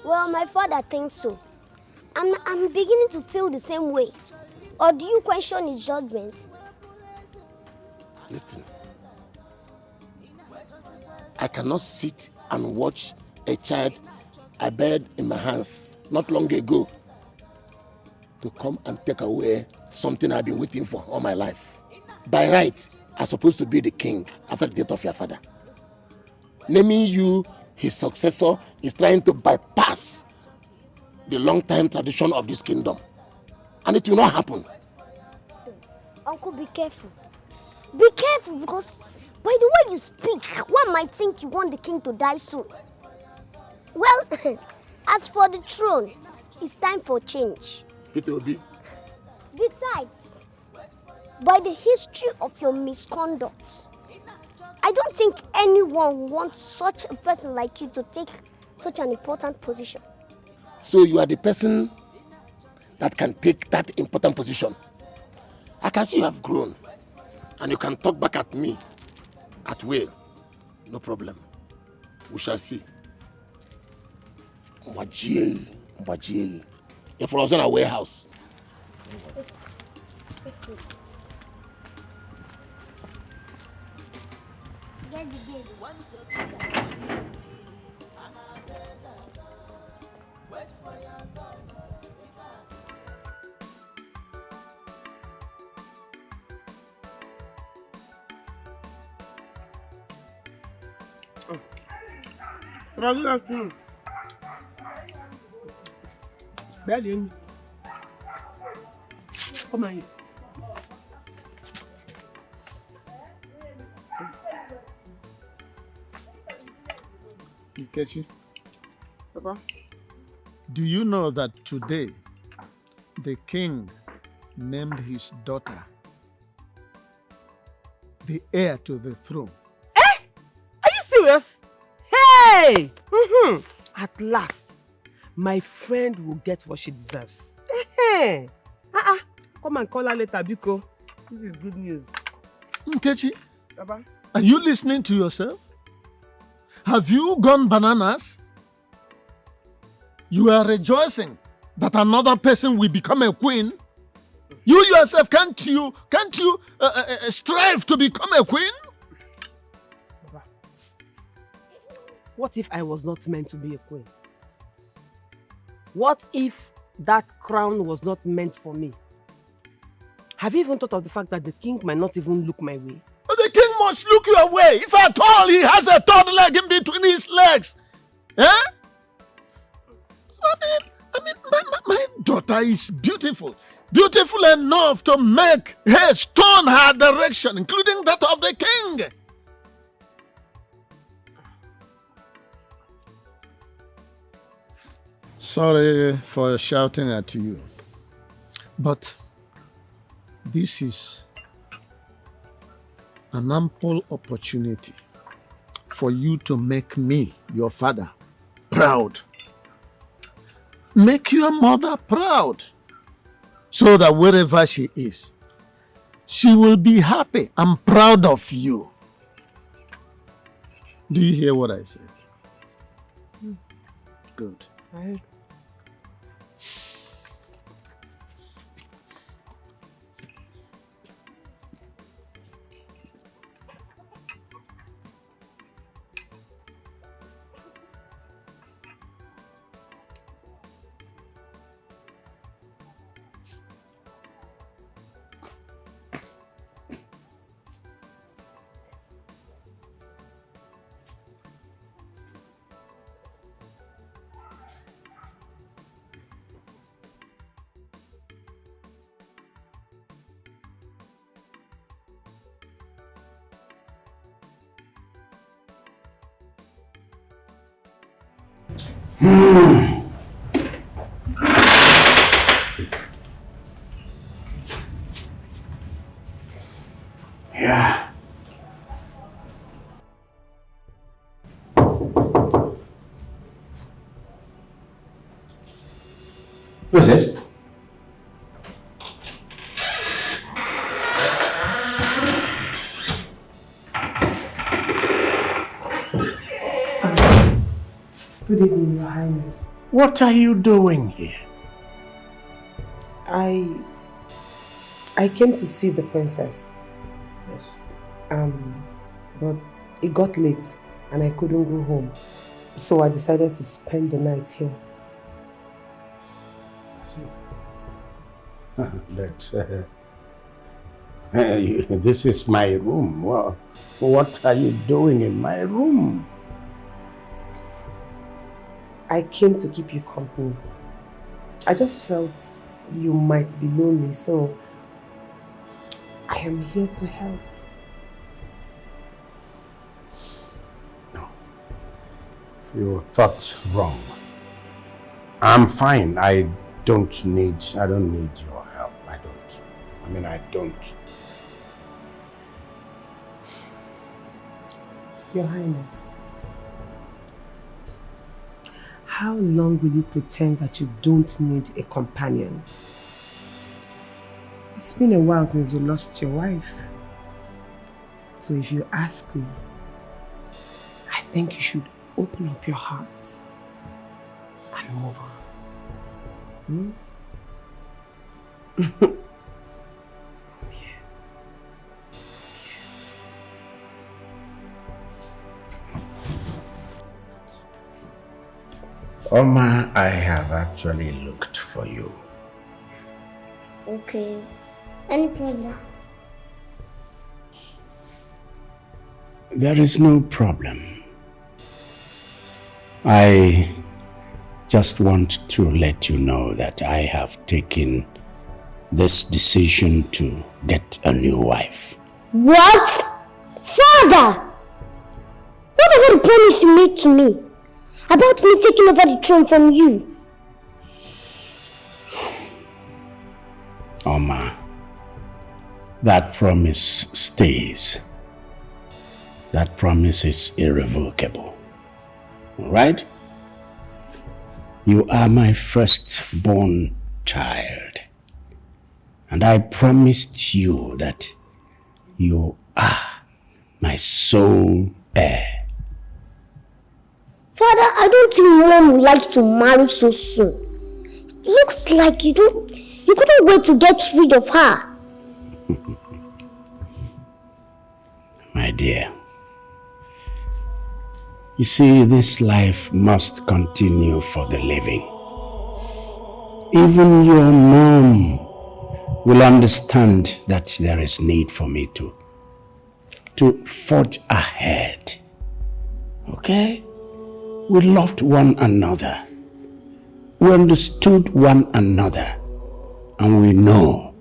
Speaker 1: Well, my father thinks so. I'm beginning to feel the same way. Or do you question his judgment?
Speaker 4: Listen. I cannot sit and watch a child I buried in my hands not long ago to come and take away something I've been waiting for all my life. By right, I'm supposed to be the king after the death of your father. Naming you his successor is trying to bypass the long-time tradition of this kingdom. And it will not happen.
Speaker 1: Uncle, be careful. Be careful, because by the way you speak, one might think you want the king to die soon. Well, as for the throne, it's time for change.
Speaker 4: It will be.
Speaker 1: Besides, by the history of your misconduct, I don't think anyone wants such a person like you to take such an important position.
Speaker 4: So you are the person that can take that important position. I can see you have grown and you can talk back at me at will. No problem. We shall see. Mbaji. If I was in a warehouse.
Speaker 1: Get the game.
Speaker 11: Good afternoon. Belly. Come on, eat.
Speaker 8: Nkechi,
Speaker 11: Papa?
Speaker 8: do you know that today the king named his daughter the heir to the throne?
Speaker 7: Are you serious? Hey! At last, my friend will get what she deserves. Hey! Come and call her later, Biko. This is good news.
Speaker 8: Nkechi,
Speaker 7: Papa?
Speaker 8: are you listening to yourself? Have you gone bananas? You are rejoicing that another person will become a queen? You yourself, can't you strive to become a queen?
Speaker 7: Baba, what if I was not meant to be a queen? What if that crown was not meant for me? Have you even thought of the fact that the king might not even look my way?
Speaker 8: But the king must look your way. If at all he has a third leg in between his legs. Eh? I mean, my daughter is beautiful. Beautiful enough to make haste turn her direction, including that of the king. Sorry for shouting at you, but this is an ample opportunity for you to make me, your father, proud. Make your mother proud, so that wherever she is, she will be happy and proud of you. Do you hear what I said? Good.
Speaker 7: I heard.
Speaker 5: Yeah. Who is it?
Speaker 7: Good evening, Your Highness.
Speaker 5: What are you doing here?
Speaker 7: I came to see the princess.
Speaker 5: Yes.
Speaker 7: But it got late and I couldn't go home. So I decided to spend the night here.
Speaker 5: But this is my room. Well, what are you doing in my room?
Speaker 7: I came to keep you company. I just felt you might be lonely, so I am here to help.
Speaker 5: No. You thought wrong. I'm fine. I don't need your help. I don't.
Speaker 7: Your Highness, how long will you pretend that you don't need a companion? It's been a while since you lost your wife. So if you ask me, I think you should open up your heart and move on.
Speaker 5: Oma, I have actually looked for you.
Speaker 1: Okay. Any problem?
Speaker 5: There is no problem. I just want to let you know that I have taken this decision to get a new wife.
Speaker 1: What? Father! What about the promise you made to me? About me taking over the throne from you?
Speaker 5: Oma, that promise stays. That promise is irrevocable. Alright? You are my firstborn child. And I promised you that you are my sole heir.
Speaker 1: Father, I don't think Mom would like to marry so soon. Looks like you You couldn't wait to get rid of her.
Speaker 5: My dear, you see, this life must continue for the living. Even your mom will understand that there is need for me to forge ahead. Okay? We loved one another. We understood one another. And we know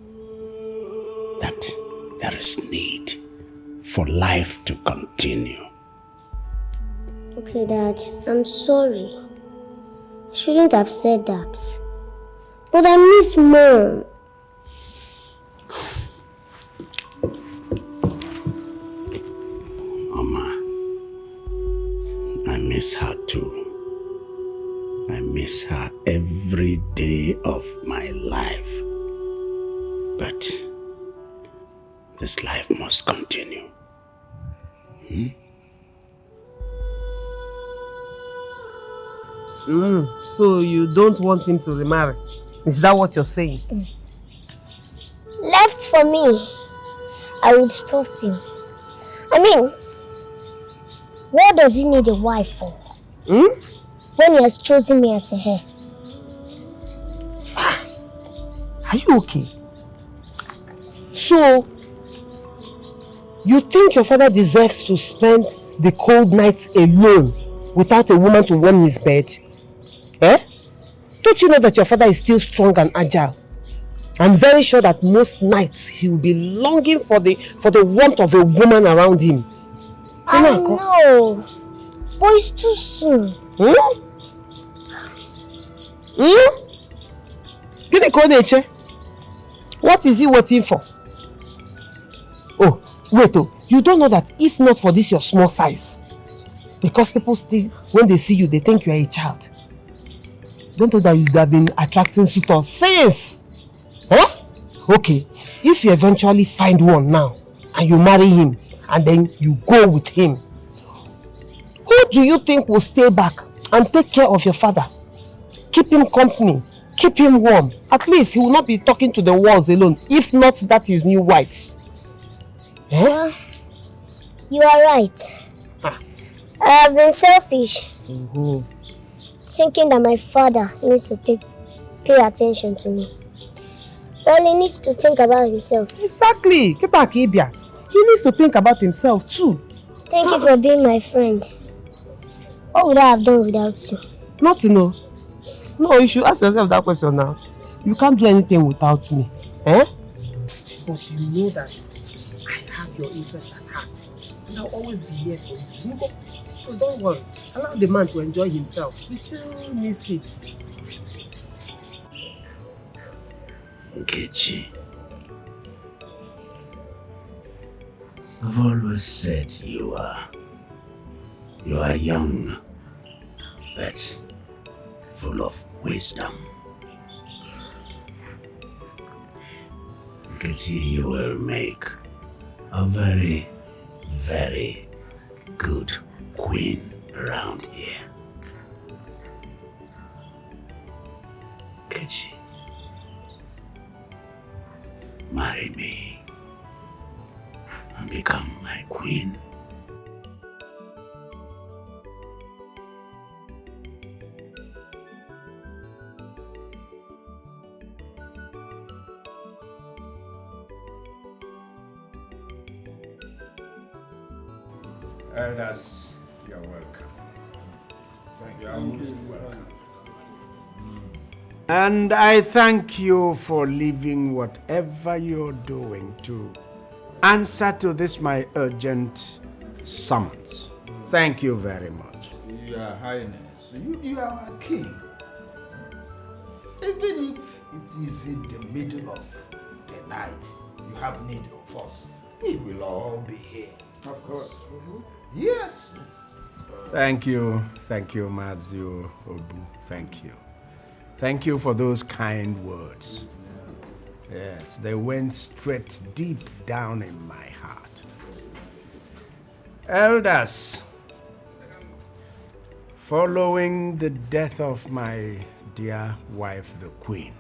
Speaker 5: that there is need for life to continue.
Speaker 1: Okay, Dad, I'm sorry. I shouldn't have said that. But I miss Mom.
Speaker 5: Mama, I miss her too. I miss her every day of my life. But this life must continue.
Speaker 7: So you don't want him to remarry? Is that what you're saying?
Speaker 1: Left for me, I would stop him. I mean, what does he need a wife for? When he has chosen me as a heir.
Speaker 7: Are you okay? So, you think your father deserves to spend the cold nights alone without a woman to warm his bed? Eh? Don't you know that your father is still strong and agile? I'm very sure that most nights he will be longing for the warmth of a woman around him.
Speaker 1: I know, but it's too soon.
Speaker 7: What is he waiting for? Oh, wait, you don't know that if not for this your small size, because people still, when they see you, they think you are a child. Don't know that you have been attracting suitors since. Huh? Okay, if you eventually find one now, and you marry him, and then you go with him, who do you think will stay back and take care of your father? Keep him company, keep him warm. At least he will not be talking to the walls alone, if not that his new wife.
Speaker 1: Well, you are right. I have been selfish. Thinking that my father needs to pay attention to me. Well, he needs to think about himself.
Speaker 7: Exactly. He needs to think about himself too.
Speaker 1: Thank you for being my friend. What would I have done without you?
Speaker 7: Nothing, no. No, you should ask yourself that question now. You can't do anything without me. Eh? But you know that I have your interest at heart. And I'll always be here for you. So don't worry. Allow the man to enjoy himself. He still needs it.
Speaker 5: Nkechi, I've always said you are young, but full of wisdom. Nkechi, you will make a very, very good queen around here. Nkechi, marry me and become my queen.
Speaker 12: Elders, you're welcome. You are most welcome. And I thank you for leaving whatever you're doing to answer to this my urgent summons. Thank you very much.
Speaker 9: Your Highness, you are our king. Even if it is in the middle of the night, you have need of us. We will all be here.
Speaker 12: Of course.
Speaker 9: Yes.
Speaker 12: Thank you, Mazio Obu. Thank you. Thank you for those kind words. Yes, they went straight deep down in my heart. Elders, following the death of my dear wife, the Queen,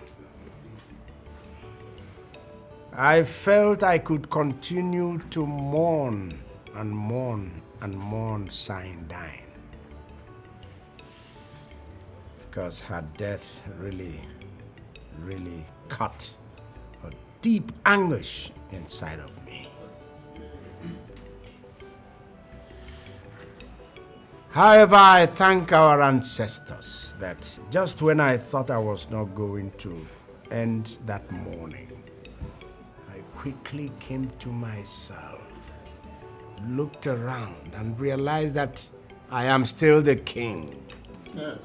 Speaker 12: I felt I could continue to mourn and mourn and mourn Sindine. Because her death really cut a deep anguish inside of me. However, I thank our ancestors that just when I thought I was not going to end that mourning, I quickly came to myself, looked around and realized that I am still the king.
Speaker 8: Yes.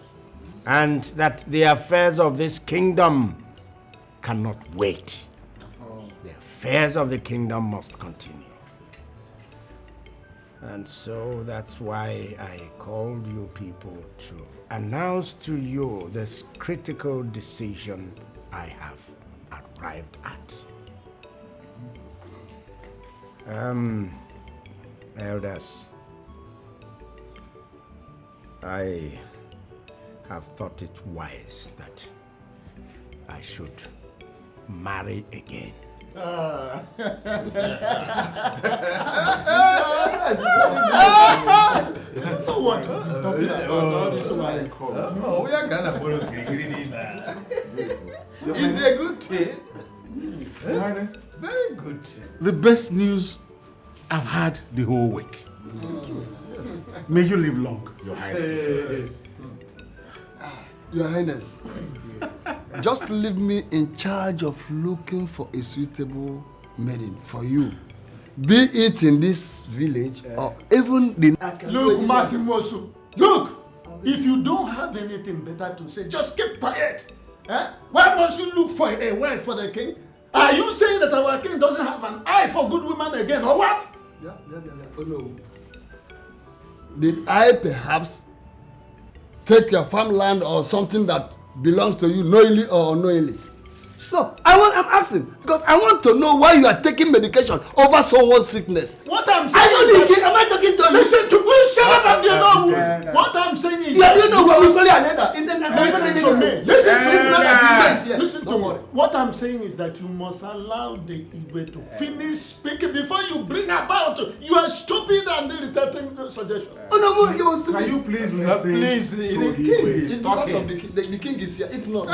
Speaker 12: And that the affairs of this kingdom cannot wait. The affairs of the kingdom must continue. And so that's why I called you people to announce to you this critical decision I have arrived at. Elders, I have thought it wise that I should marry again.
Speaker 8: Oh, what?
Speaker 9: We are gonna follow It's a good thing.
Speaker 13: Your Highness,
Speaker 9: Very good thing.
Speaker 13: the best news I've had the whole week. May you live long, Your Highness.
Speaker 3: Your Highness, just leave me in charge of looking for a suitable maiden for you. Be it in this village or even the...
Speaker 8: Look, Masimosu, look! If you don't have anything better to say, just keep quiet. Eh? Why must you look for a wife for the king? Are you saying that our king doesn't have an eye for good women again, or what?
Speaker 3: Yeah. Oh no. Did I perhaps take your farmland or something that belongs to you knowingly or unknowingly? No, I'm asking because I want to know why you are taking medication over someone's sickness.
Speaker 8: What I'm saying is
Speaker 3: am I talking to you?
Speaker 8: Listen to me, shut up and you know what I'm saying is
Speaker 3: Yeah, you know what we call another.
Speaker 8: Listen to me. Listen to me. What I'm saying is that you must allow the Igwe to finish speaking before you bring about your stupid and irritating suggestion.
Speaker 3: Oh no, he was stupid.
Speaker 13: Can you please listen?
Speaker 3: Please,
Speaker 13: to
Speaker 3: the
Speaker 13: Igwe?
Speaker 3: king. It's because of the king. The king is here. If not,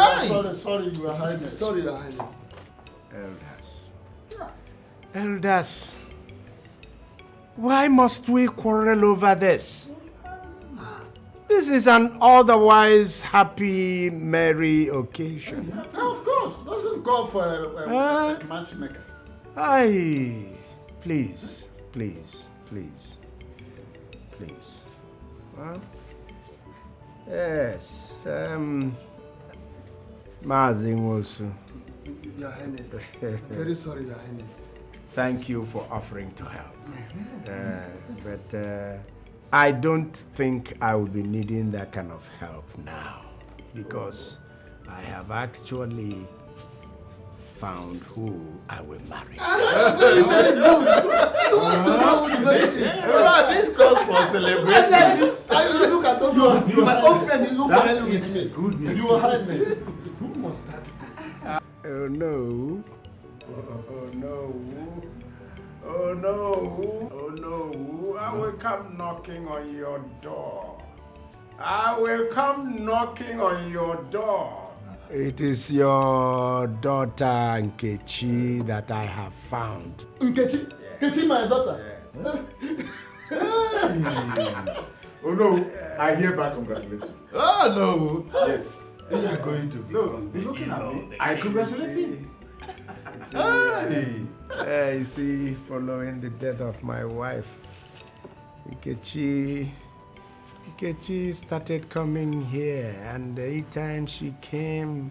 Speaker 8: Sorry, Your Highness.
Speaker 3: Sorry, Your Highness.
Speaker 12: Elders, why must we quarrel over this? This is an otherwise happy, merry occasion.
Speaker 8: Of course, doesn't call for a matchmaker.
Speaker 12: Aye, please. Well, yes, Mazi Nwosu.
Speaker 3: Your Highness. Very sorry, Your Highness.
Speaker 12: Thank you for offering to help. But I don't think I will be needing that kind of help now because I have actually found who I will marry.
Speaker 3: Very good. You want to know who the marriage is?
Speaker 9: This calls for celebration.
Speaker 3: I look at those one. My own friend is looking at with me. Your Highness.
Speaker 8: Who must that be?
Speaker 12: Oh no. Oh no. I will come knocking on your door. It is your daughter Nkechi that I have found.
Speaker 8: Nkechi? Nkechi, my daughter?
Speaker 13: Oh no, I hereby congratulate you.
Speaker 9: Oh no.
Speaker 13: Yes.
Speaker 9: You are going to be
Speaker 13: Be looking at me. I congratulate you.
Speaker 12: You see, following the death of my wife, Nkechi started coming here, and every time she came,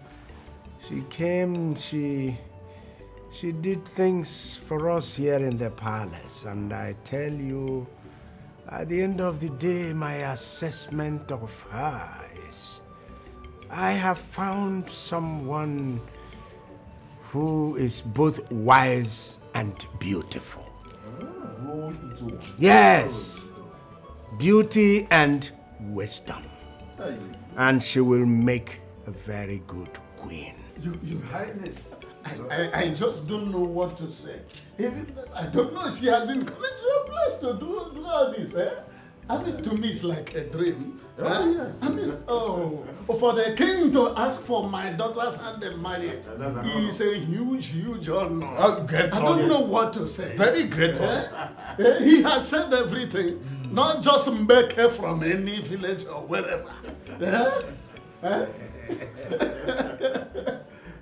Speaker 12: she did things for us here in the palace. And I tell you, at the end of the day, my assessment of her is, I have found someone who is both wise and beautiful. Yes, beauty and wisdom. And she will make a very good queen.
Speaker 13: Your Highness, I
Speaker 8: I just don't know what to say. Even I don't know. She has been coming to your place to do all this. I mean, to me, it's like a dream.
Speaker 9: Yes.
Speaker 8: I mean, for the king to ask for my daughter's hand in marriage is a huge honor. I don't know what to say.
Speaker 9: Very great honor.
Speaker 8: He has said everything, not just make her from any village or wherever.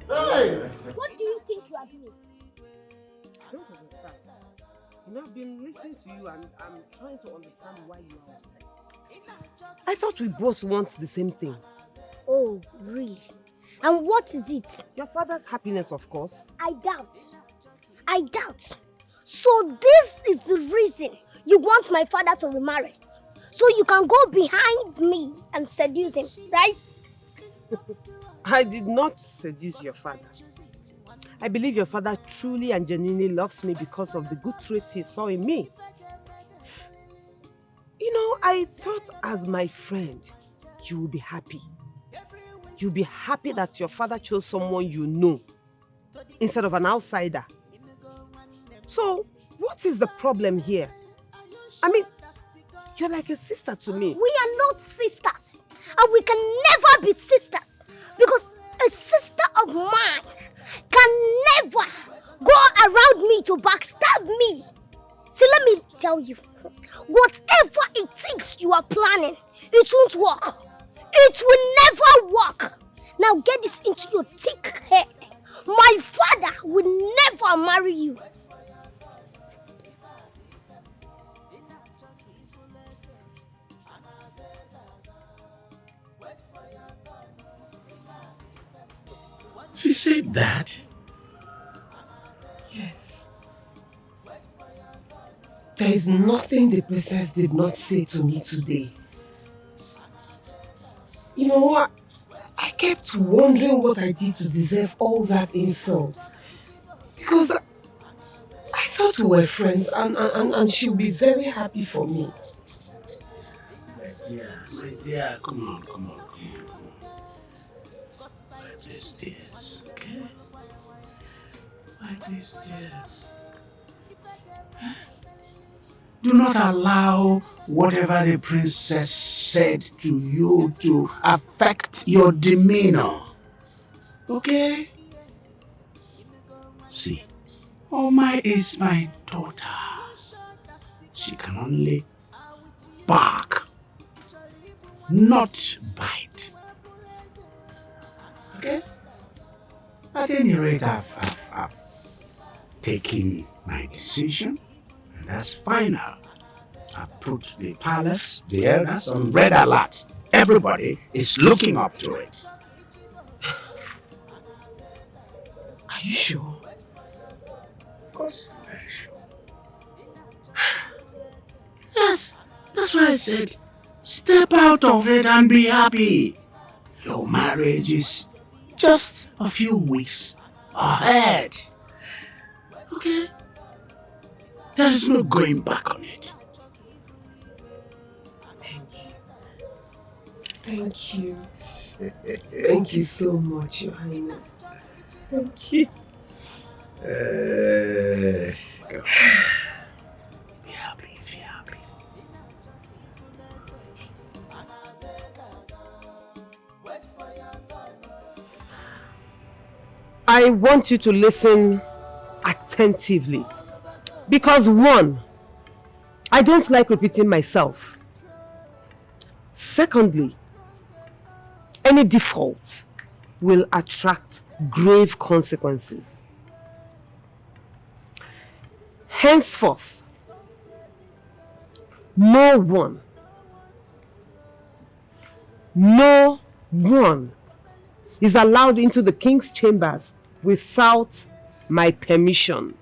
Speaker 8: Hey.
Speaker 1: What do you think you are doing?
Speaker 7: I don't understand. You know, I've been listening to you and I'm trying to understand why you are upset. I thought we both want the same thing.
Speaker 1: Oh, really? And what is it?
Speaker 7: Your father's happiness, of course.
Speaker 1: I doubt. So this is the reason you want my father to remarry. So you can go behind me and seduce him, right?
Speaker 7: I did not seduce your father. I believe your father truly and genuinely loves me because of the good traits he saw in me. You know, I thought as my friend, you will be happy. You'll be happy that your father chose someone you know instead of an outsider. So, what is the problem here? I mean, you're like a sister to me.
Speaker 1: We are not sisters. And we can never be sisters. Because a sister of mine can never go around me to backstab me. See, let me tell you. Whatever it thinks you are planning, it won't work. It will never work. Now get this into your thick head. My father will never marry you.
Speaker 13: She said that?
Speaker 7: Yes. There is nothing the princess did not say to me today. You know, I kept wondering what I did to deserve all that insult. Because I thought we were friends and she would be very happy for me.
Speaker 13: My dear, come on. Wipe these tears, okay? Wipe these tears. Do not allow whatever the princess said to you to affect your demeanor. Okay? See, Oma is my daughter. She can only bark, not bite. Okay? At any rate, I've taken my decision. That's final. I put the palace, the elders on red alert. Everybody is looking up to it.
Speaker 7: Are you sure?
Speaker 13: Of course, I'm very sure. Yes, that's why I said, step out of it and be happy. Your marriage is just a few weeks ahead. Okay? There is no going back on it.
Speaker 7: Thank you. Thank you so much, Your Highness. Thank you.
Speaker 13: Go. Be happy.
Speaker 7: I want you to listen attentively. Because one, I don't like repeating myself. Secondly, any default will attract grave consequences. Henceforth, no one is allowed into the king's chambers without my permission.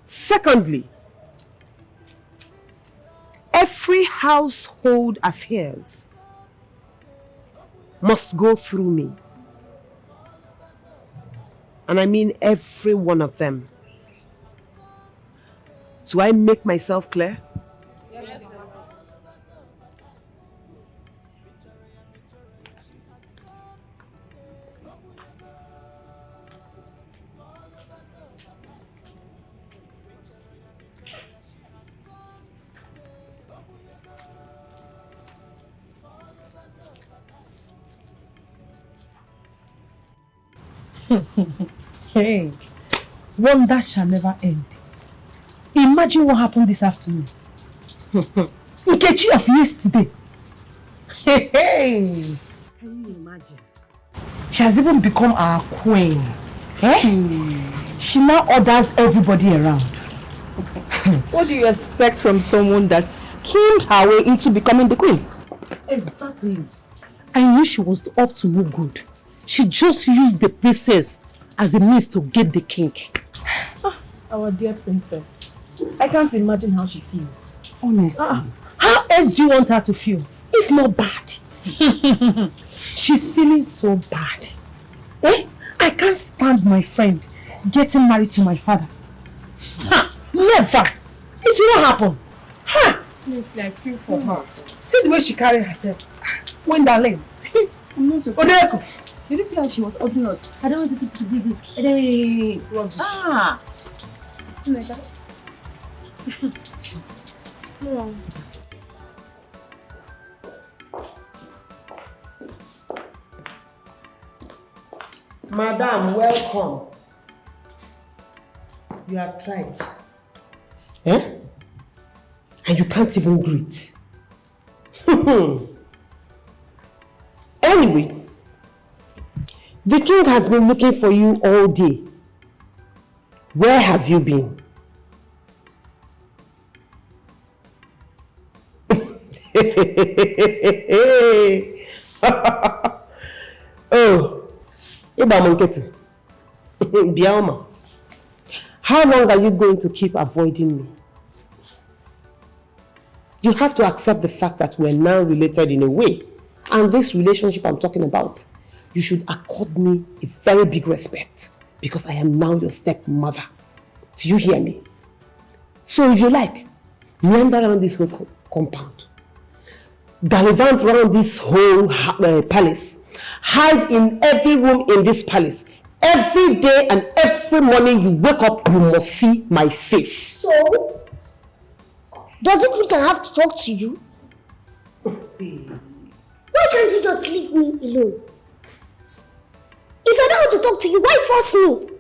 Speaker 7: Secondly, every household affairs must go through me. And I mean every one of them. Do I make myself clear?
Speaker 1: Yes.
Speaker 14: Hey, wonder shall never end. Imagine what happened this afternoon. Nkechi of yesterday. Hey!
Speaker 7: Can you imagine?
Speaker 14: She has even become our queen. She now orders everybody around.
Speaker 15: What do you expect from someone that schemed her way into becoming the queen?
Speaker 14: Exactly. I knew she was up to no good. She just used the princess as a means to get the king.
Speaker 15: Our dear princess. I can't imagine how she feels.
Speaker 14: Honestly. How else do you want her to feel? If not bad. She's feeling so bad. I can't stand my friend getting married to my father. Never! It will not happen.
Speaker 15: Honestly, I feel for her.
Speaker 14: See the way she carried herself. When darling.
Speaker 15: I'm not surprised. Did you see how she was ordering us? I don't want you to do this. Rubbish. Oh my God. No.
Speaker 7: Madam, welcome. You have tried. And you can't even greet. Anyway, the king has been looking for you all day. Where have you been? Oh, Biaoma, how long are you going to keep avoiding me? You have to accept the fact that we're now related in a way. And this relationship I'm talking about, you should accord me a very big respect because I am now your stepmother. Do you hear me? So if you like, meander around this whole compound. Gallivant around this whole palace. Hide in every room in this palace. Every day and every morning you wake up, you must see my face.
Speaker 1: So? Does it mean I have to talk to you? Why can't you just leave me alone? If I don't want to talk to you, why force me?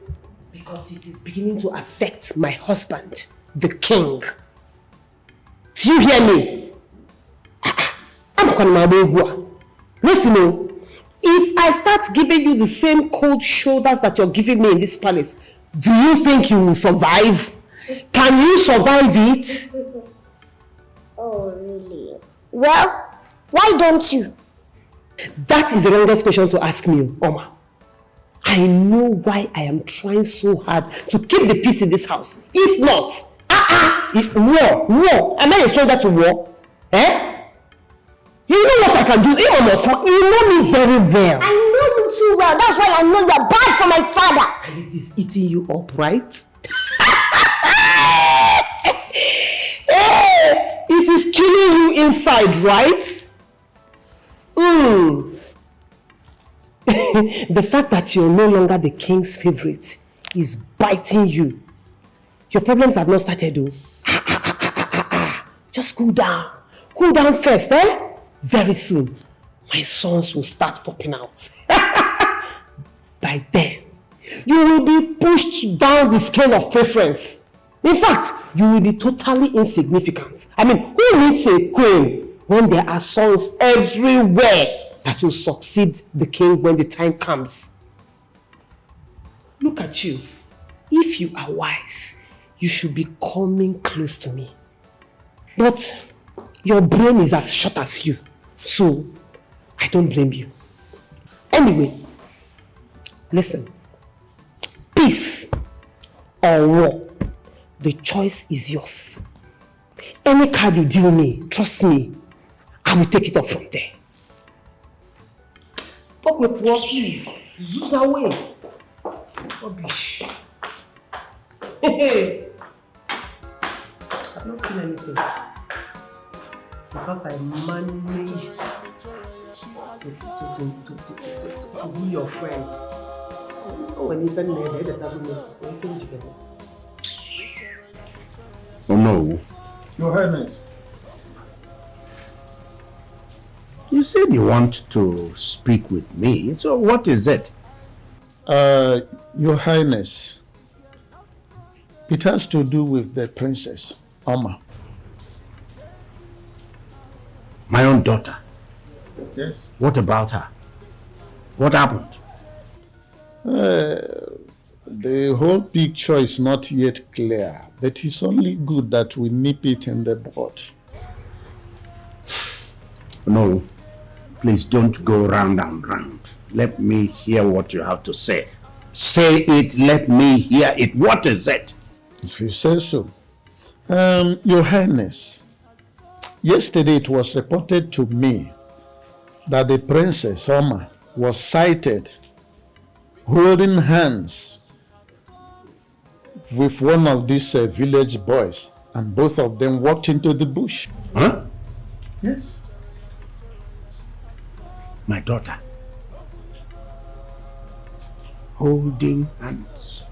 Speaker 7: Because it is beginning to affect my husband, the king. Do you hear me? Listen, if I start giving you the same cold shoulders that you're giving me in this palace, do you think you will survive? Can you survive it?
Speaker 1: Oh, really? Well, why don't you?
Speaker 7: That is the wrongest question to ask me, Oma. I know why I am trying so hard to keep the peace in this house. If not, war. Am I a stranger to war? You know what I can do? You know me very well.
Speaker 1: I know you too well. That's why I know you're bad for my father.
Speaker 7: And it is eating you up, right? It is killing you inside, right? The fact that you're no longer the king's favorite is biting you. Your problems have not started, though. Just cool down. Cool down first, Very soon, my sons will start popping out. By then, you will be pushed down the scale of preference. In fact, you will be totally insignificant. I mean, who needs a queen when there are sons everywhere that will succeed the king when the time comes? Look at you. If you are wise, you should be coming close to me. But your brain is as short as you. So, I don't blame you. Anyway, listen. Peace or war, the choice is yours. Any card you deal me, trust me, I will take it up from there. Up with war, please. Zoos away. Rubbish. Hey. I've not seen anything. Because I managed to be your friend.
Speaker 5: Oh no.
Speaker 8: Your Highness.
Speaker 5: You said you want to speak with me, so what is it?
Speaker 8: Your Highness, it has to do with the princess, Oma.
Speaker 5: My own daughter?
Speaker 8: Yes.
Speaker 5: What about her? What happened?
Speaker 8: The whole picture is not yet clear, but it's only good that we nip it in the bud.
Speaker 5: No, please don't go round and round. Let me hear what you have to say. Say it, let me hear it. What is it?
Speaker 8: If you say so. Your Highness, yesterday it was reported to me that the Princess Oma was sighted holding hands with one of these village boys, and both of them walked into the bush.
Speaker 5: Huh?
Speaker 8: Yes.
Speaker 5: My daughter. Holding hands.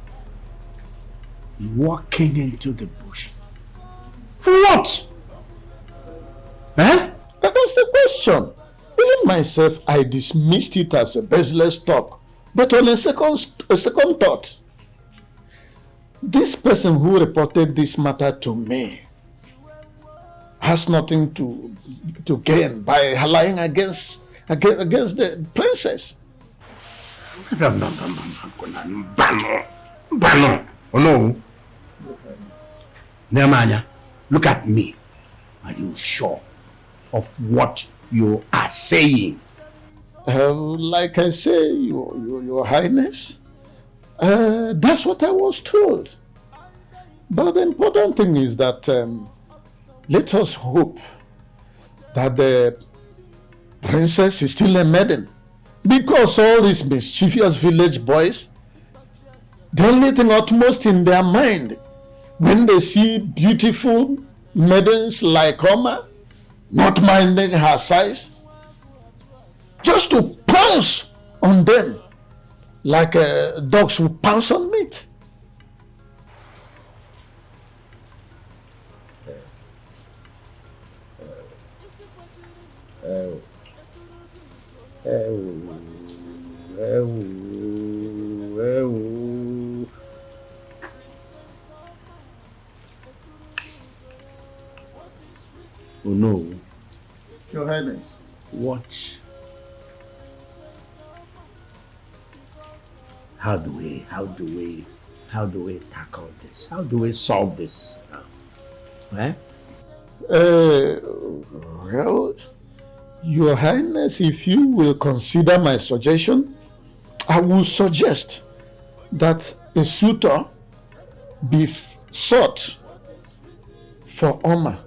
Speaker 5: Walking into the bush. For what?
Speaker 8: Huh? That's the question. Even myself, I dismissed it as a baseless talk. But on a second thought, this person who reported this matter to me has nothing to gain by lying against the princess.
Speaker 5: No. Oh no. Nemanya, look at me. Are you sure of what you are saying?
Speaker 8: Like I say, your Highness, that's what I was told. But the important thing is that let us hope that the princess is still a maiden. Because all these mischievous village boys, the only thing utmost in their mind when they see beautiful maidens like Oma, not minding her size, just to pounce on them like dogs who pounce on meat.
Speaker 5: Oh no.
Speaker 8: Your Highness.
Speaker 5: Watch. How do we tackle this? How do we solve this?
Speaker 8: Well, Your Highness, if you will consider my suggestion, I will suggest that a suitor be sought for Oma.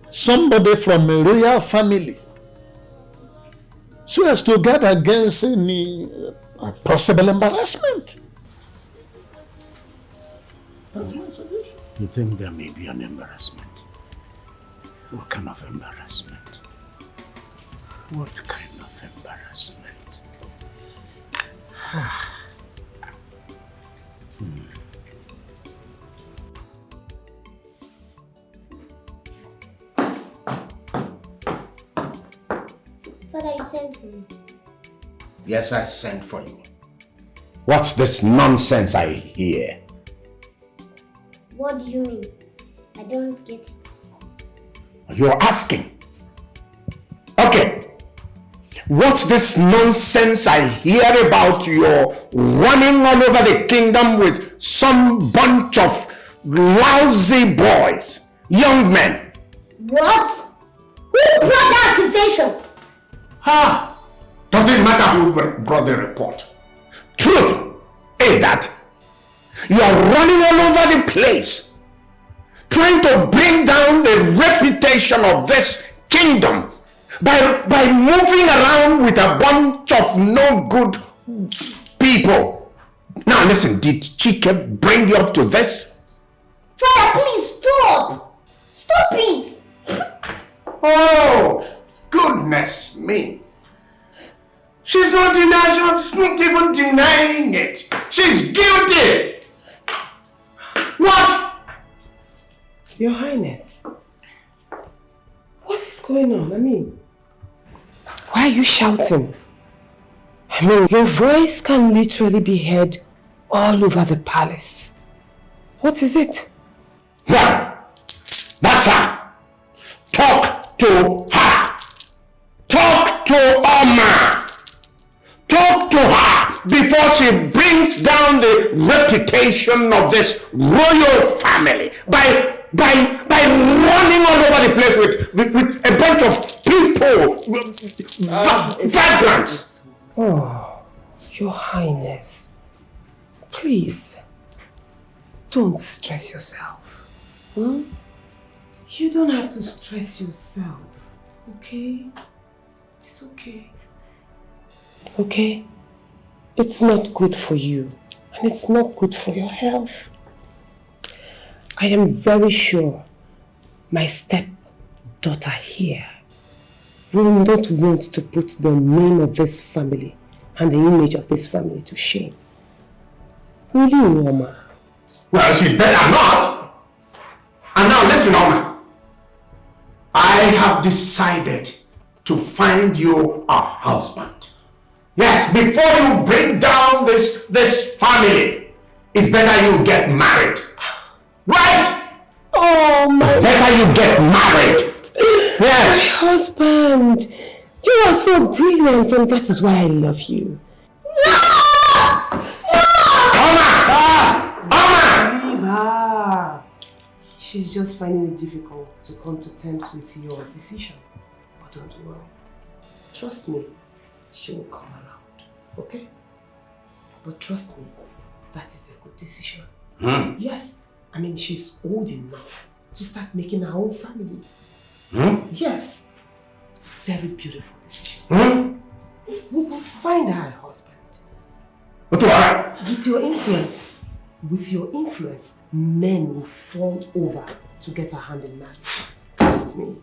Speaker 8: Somebody from a royal family, so as to guard against any possible embarrassment. That's my suggestion.
Speaker 5: You think there may be an embarrassment? What kind of embarrassment? What kind of embarrassment?
Speaker 1: Father, you sent me.
Speaker 5: Yes, I sent for you. What's this nonsense I hear?
Speaker 1: What do you mean? I don't get it.
Speaker 5: You're asking. Okay. What's this nonsense I hear about your running all over the kingdom with some bunch of lousy boys, young men?
Speaker 1: What? Who brought that accusation?
Speaker 5: Doesn't matter who brought the report. Truth is that you are running all over the place, trying to bring down the reputation of this kingdom by moving around with a bunch of no good people. Now listen, did Chike bring you up to this?
Speaker 1: Father, please stop! Stop it!
Speaker 5: Oh, goodness me. She's not denying, she's not even denying it. She's guilty. What?
Speaker 7: Your Highness, what is going on? I mean, why are you shouting? I mean, your voice can literally be heard all over the palace. What is it?
Speaker 13: Well, that's her. Talk to her. Talk to Oma. Talk to her before she brings down the reputation of this royal family by running all over the place with a bunch of people, vagrants.
Speaker 7: Oh, Your Highness, please, don't stress yourself. You don't have to stress yourself, okay? It's okay. Okay? It's not good for you, and it's not good for your health. I am very sure my stepdaughter here will not want to put the name of this family and the image of this family to shame. Will you, Oma?
Speaker 13: Well, she better not. And now listen, Oma. I have decided to find you a husband. Yes, before you bring down this family, it's better you get married. Right?
Speaker 7: Oh my...
Speaker 13: It's better you get married. Yes.
Speaker 7: My husband, you are so brilliant, and that is why I love you. Leave her. She's just finding it difficult to come to terms with your decision. But don't worry. Trust me, she will come around. Okay? But trust me, that is a good decision. Yes. I mean, she's old enough to start making her own family. Yes. Very beautiful decision. We will find her a husband. With your influence, men will fall over to get her hand in marriage. Trust me.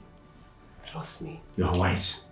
Speaker 7: Trust me.
Speaker 13: You're wise.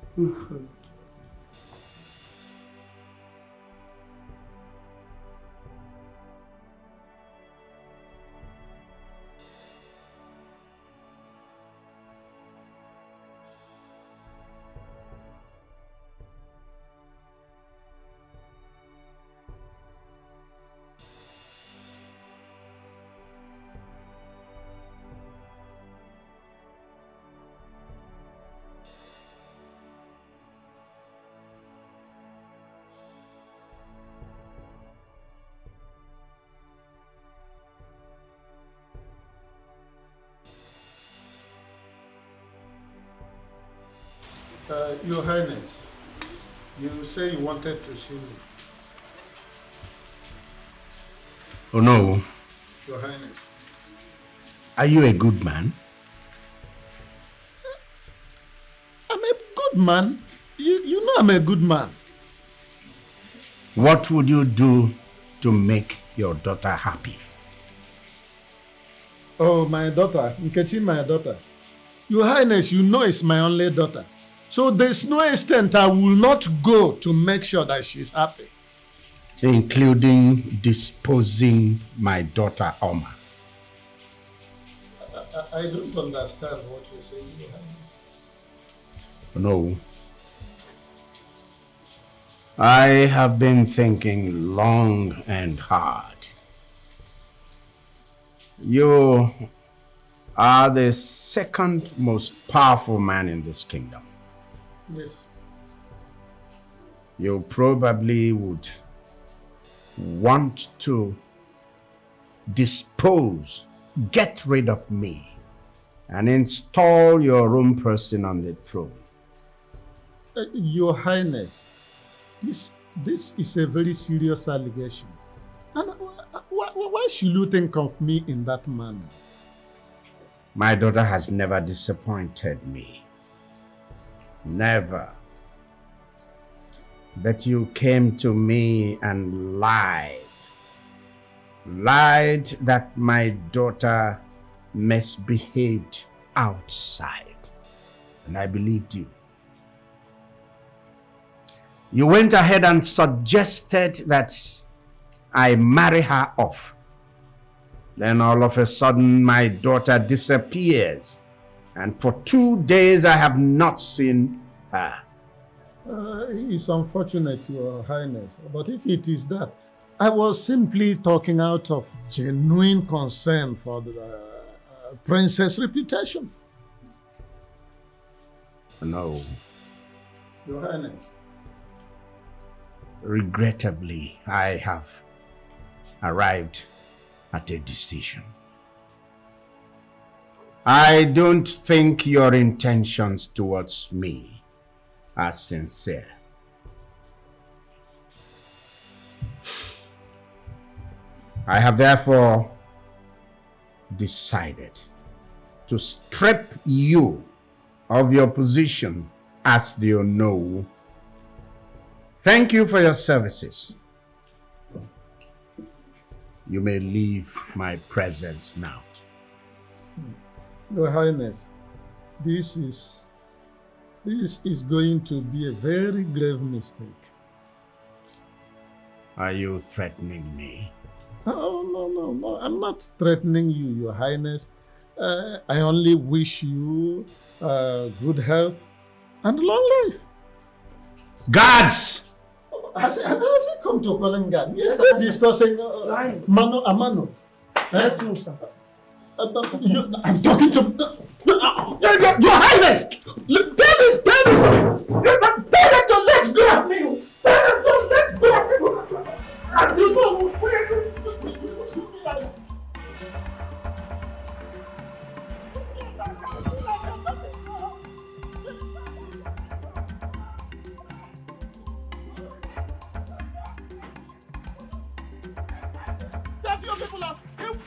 Speaker 8: Your Highness, you say you wanted to see me.
Speaker 12: Oh no.
Speaker 8: Your Highness.
Speaker 12: Are you a good man?
Speaker 8: I'm a good man. You know I'm a good man.
Speaker 12: What would you do to make your daughter happy?
Speaker 8: Oh, my daughter. Nkechi, my daughter. Your Highness, you know it's my only daughter. So there's no extent I will not go to make sure that she's happy.
Speaker 12: Including disposing my daughter, Oma.
Speaker 8: I don't understand what you're saying, Your Highness.
Speaker 12: No. I have been thinking long and hard. You are the second most powerful man in this kingdom.
Speaker 8: Yes.
Speaker 12: You probably would want to dispose, get rid of me, and install your own person on the throne.
Speaker 8: Your Highness, this is a very serious allegation. And why should you think of me in that manner?
Speaker 12: My daughter has never disappointed me. Never. But you came to me and lied. Lied that my daughter misbehaved outside. And I believed you. You went ahead and suggested that I marry her off. Then all of a sudden my daughter disappears. And for 2 days I have not seen her.
Speaker 8: It's unfortunate, Your Highness, but if it is that, I was simply talking out of genuine concern for the princess' reputation.
Speaker 12: No.
Speaker 8: Your Highness.
Speaker 12: Regrettably, I have arrived at a decision. I don't think your intentions towards me are sincere. I have therefore decided to strip you of your position as the Onowu. Thank you for your services. You may leave my presence now.
Speaker 8: Your Highness, this is going to be a very grave mistake.
Speaker 12: Are you threatening me?
Speaker 8: Oh, no. I'm not threatening you, Your Highness. I only wish you good health and long life.
Speaker 12: Guards!
Speaker 8: Has it come to calling guard? Yes, we're discussing mano a mano.
Speaker 14: Let's move, sir.
Speaker 8: I'm talking to... Your Highness! Tell this! Tell them to let go of me! Tell them to let go of me! And you know where... Your people are...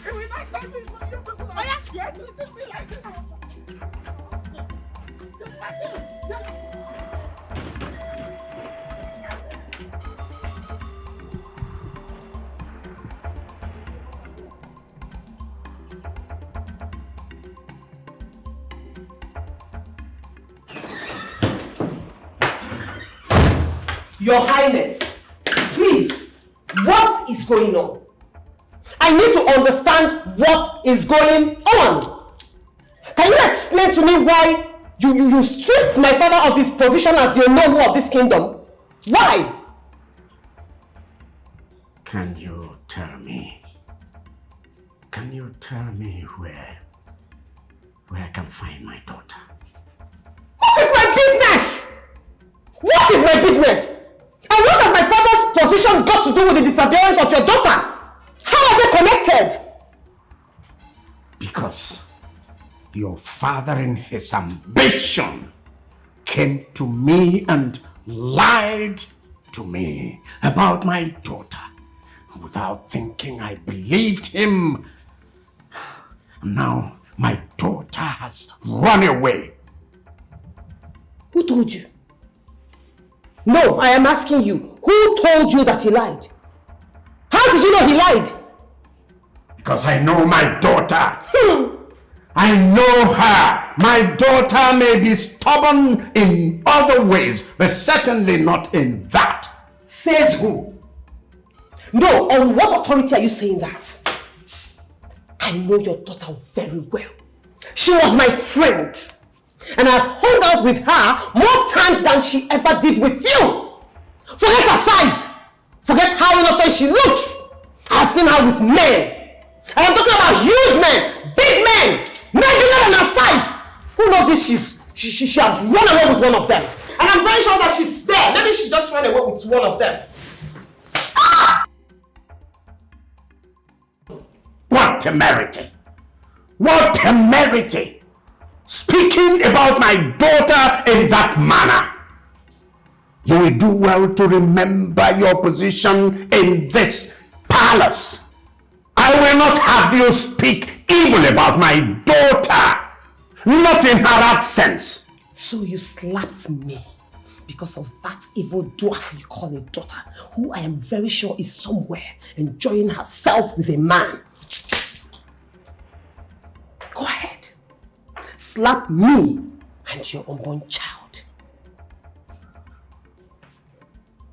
Speaker 8: Can we not send this? Your people are... You have to realize it.
Speaker 7: Your Highness, please, what is going on? I need to understand what is going on. Can you explain to me why you stripped my father of his position as the Onowu of this kingdom? Why?
Speaker 12: Can you tell me? Can you tell me where I can find my daughter?
Speaker 7: What is my business? What is my business? And what has my father's position got to do with the disappearance of your daughter? How are they connected?
Speaker 12: Because your father in his ambition came to me and lied to me about my daughter. Without thinking, I believed him. Now my daughter has run away.
Speaker 7: Who told you? No, I am asking you. Who told you that he lied? How did you know he lied?
Speaker 12: Because I know my daughter. I know her. My daughter may be stubborn in other ways, but certainly not in that.
Speaker 7: Says who? No, on what authority are you saying that? I know your daughter very well. She was my friend. And I've hung out with her more times than she ever did with you. Forget her size. Forget how innocent she looks. I've seen her with men. And I'm talking about huge men, big men, men bigger than her size. Who knows if she has run away with one of them? And I'm very sure that she's there. Maybe she just ran away with one of them. Ah!
Speaker 12: What temerity! What temerity! Speaking about my daughter in that manner. You will do well to remember your position in this palace. I will not have you speak evil about my daughter, not in her absence.
Speaker 7: So you slapped me because of that evil dwarf you call a daughter, who I am very sure is somewhere enjoying herself with a man. Go ahead. Slap me and your unborn child.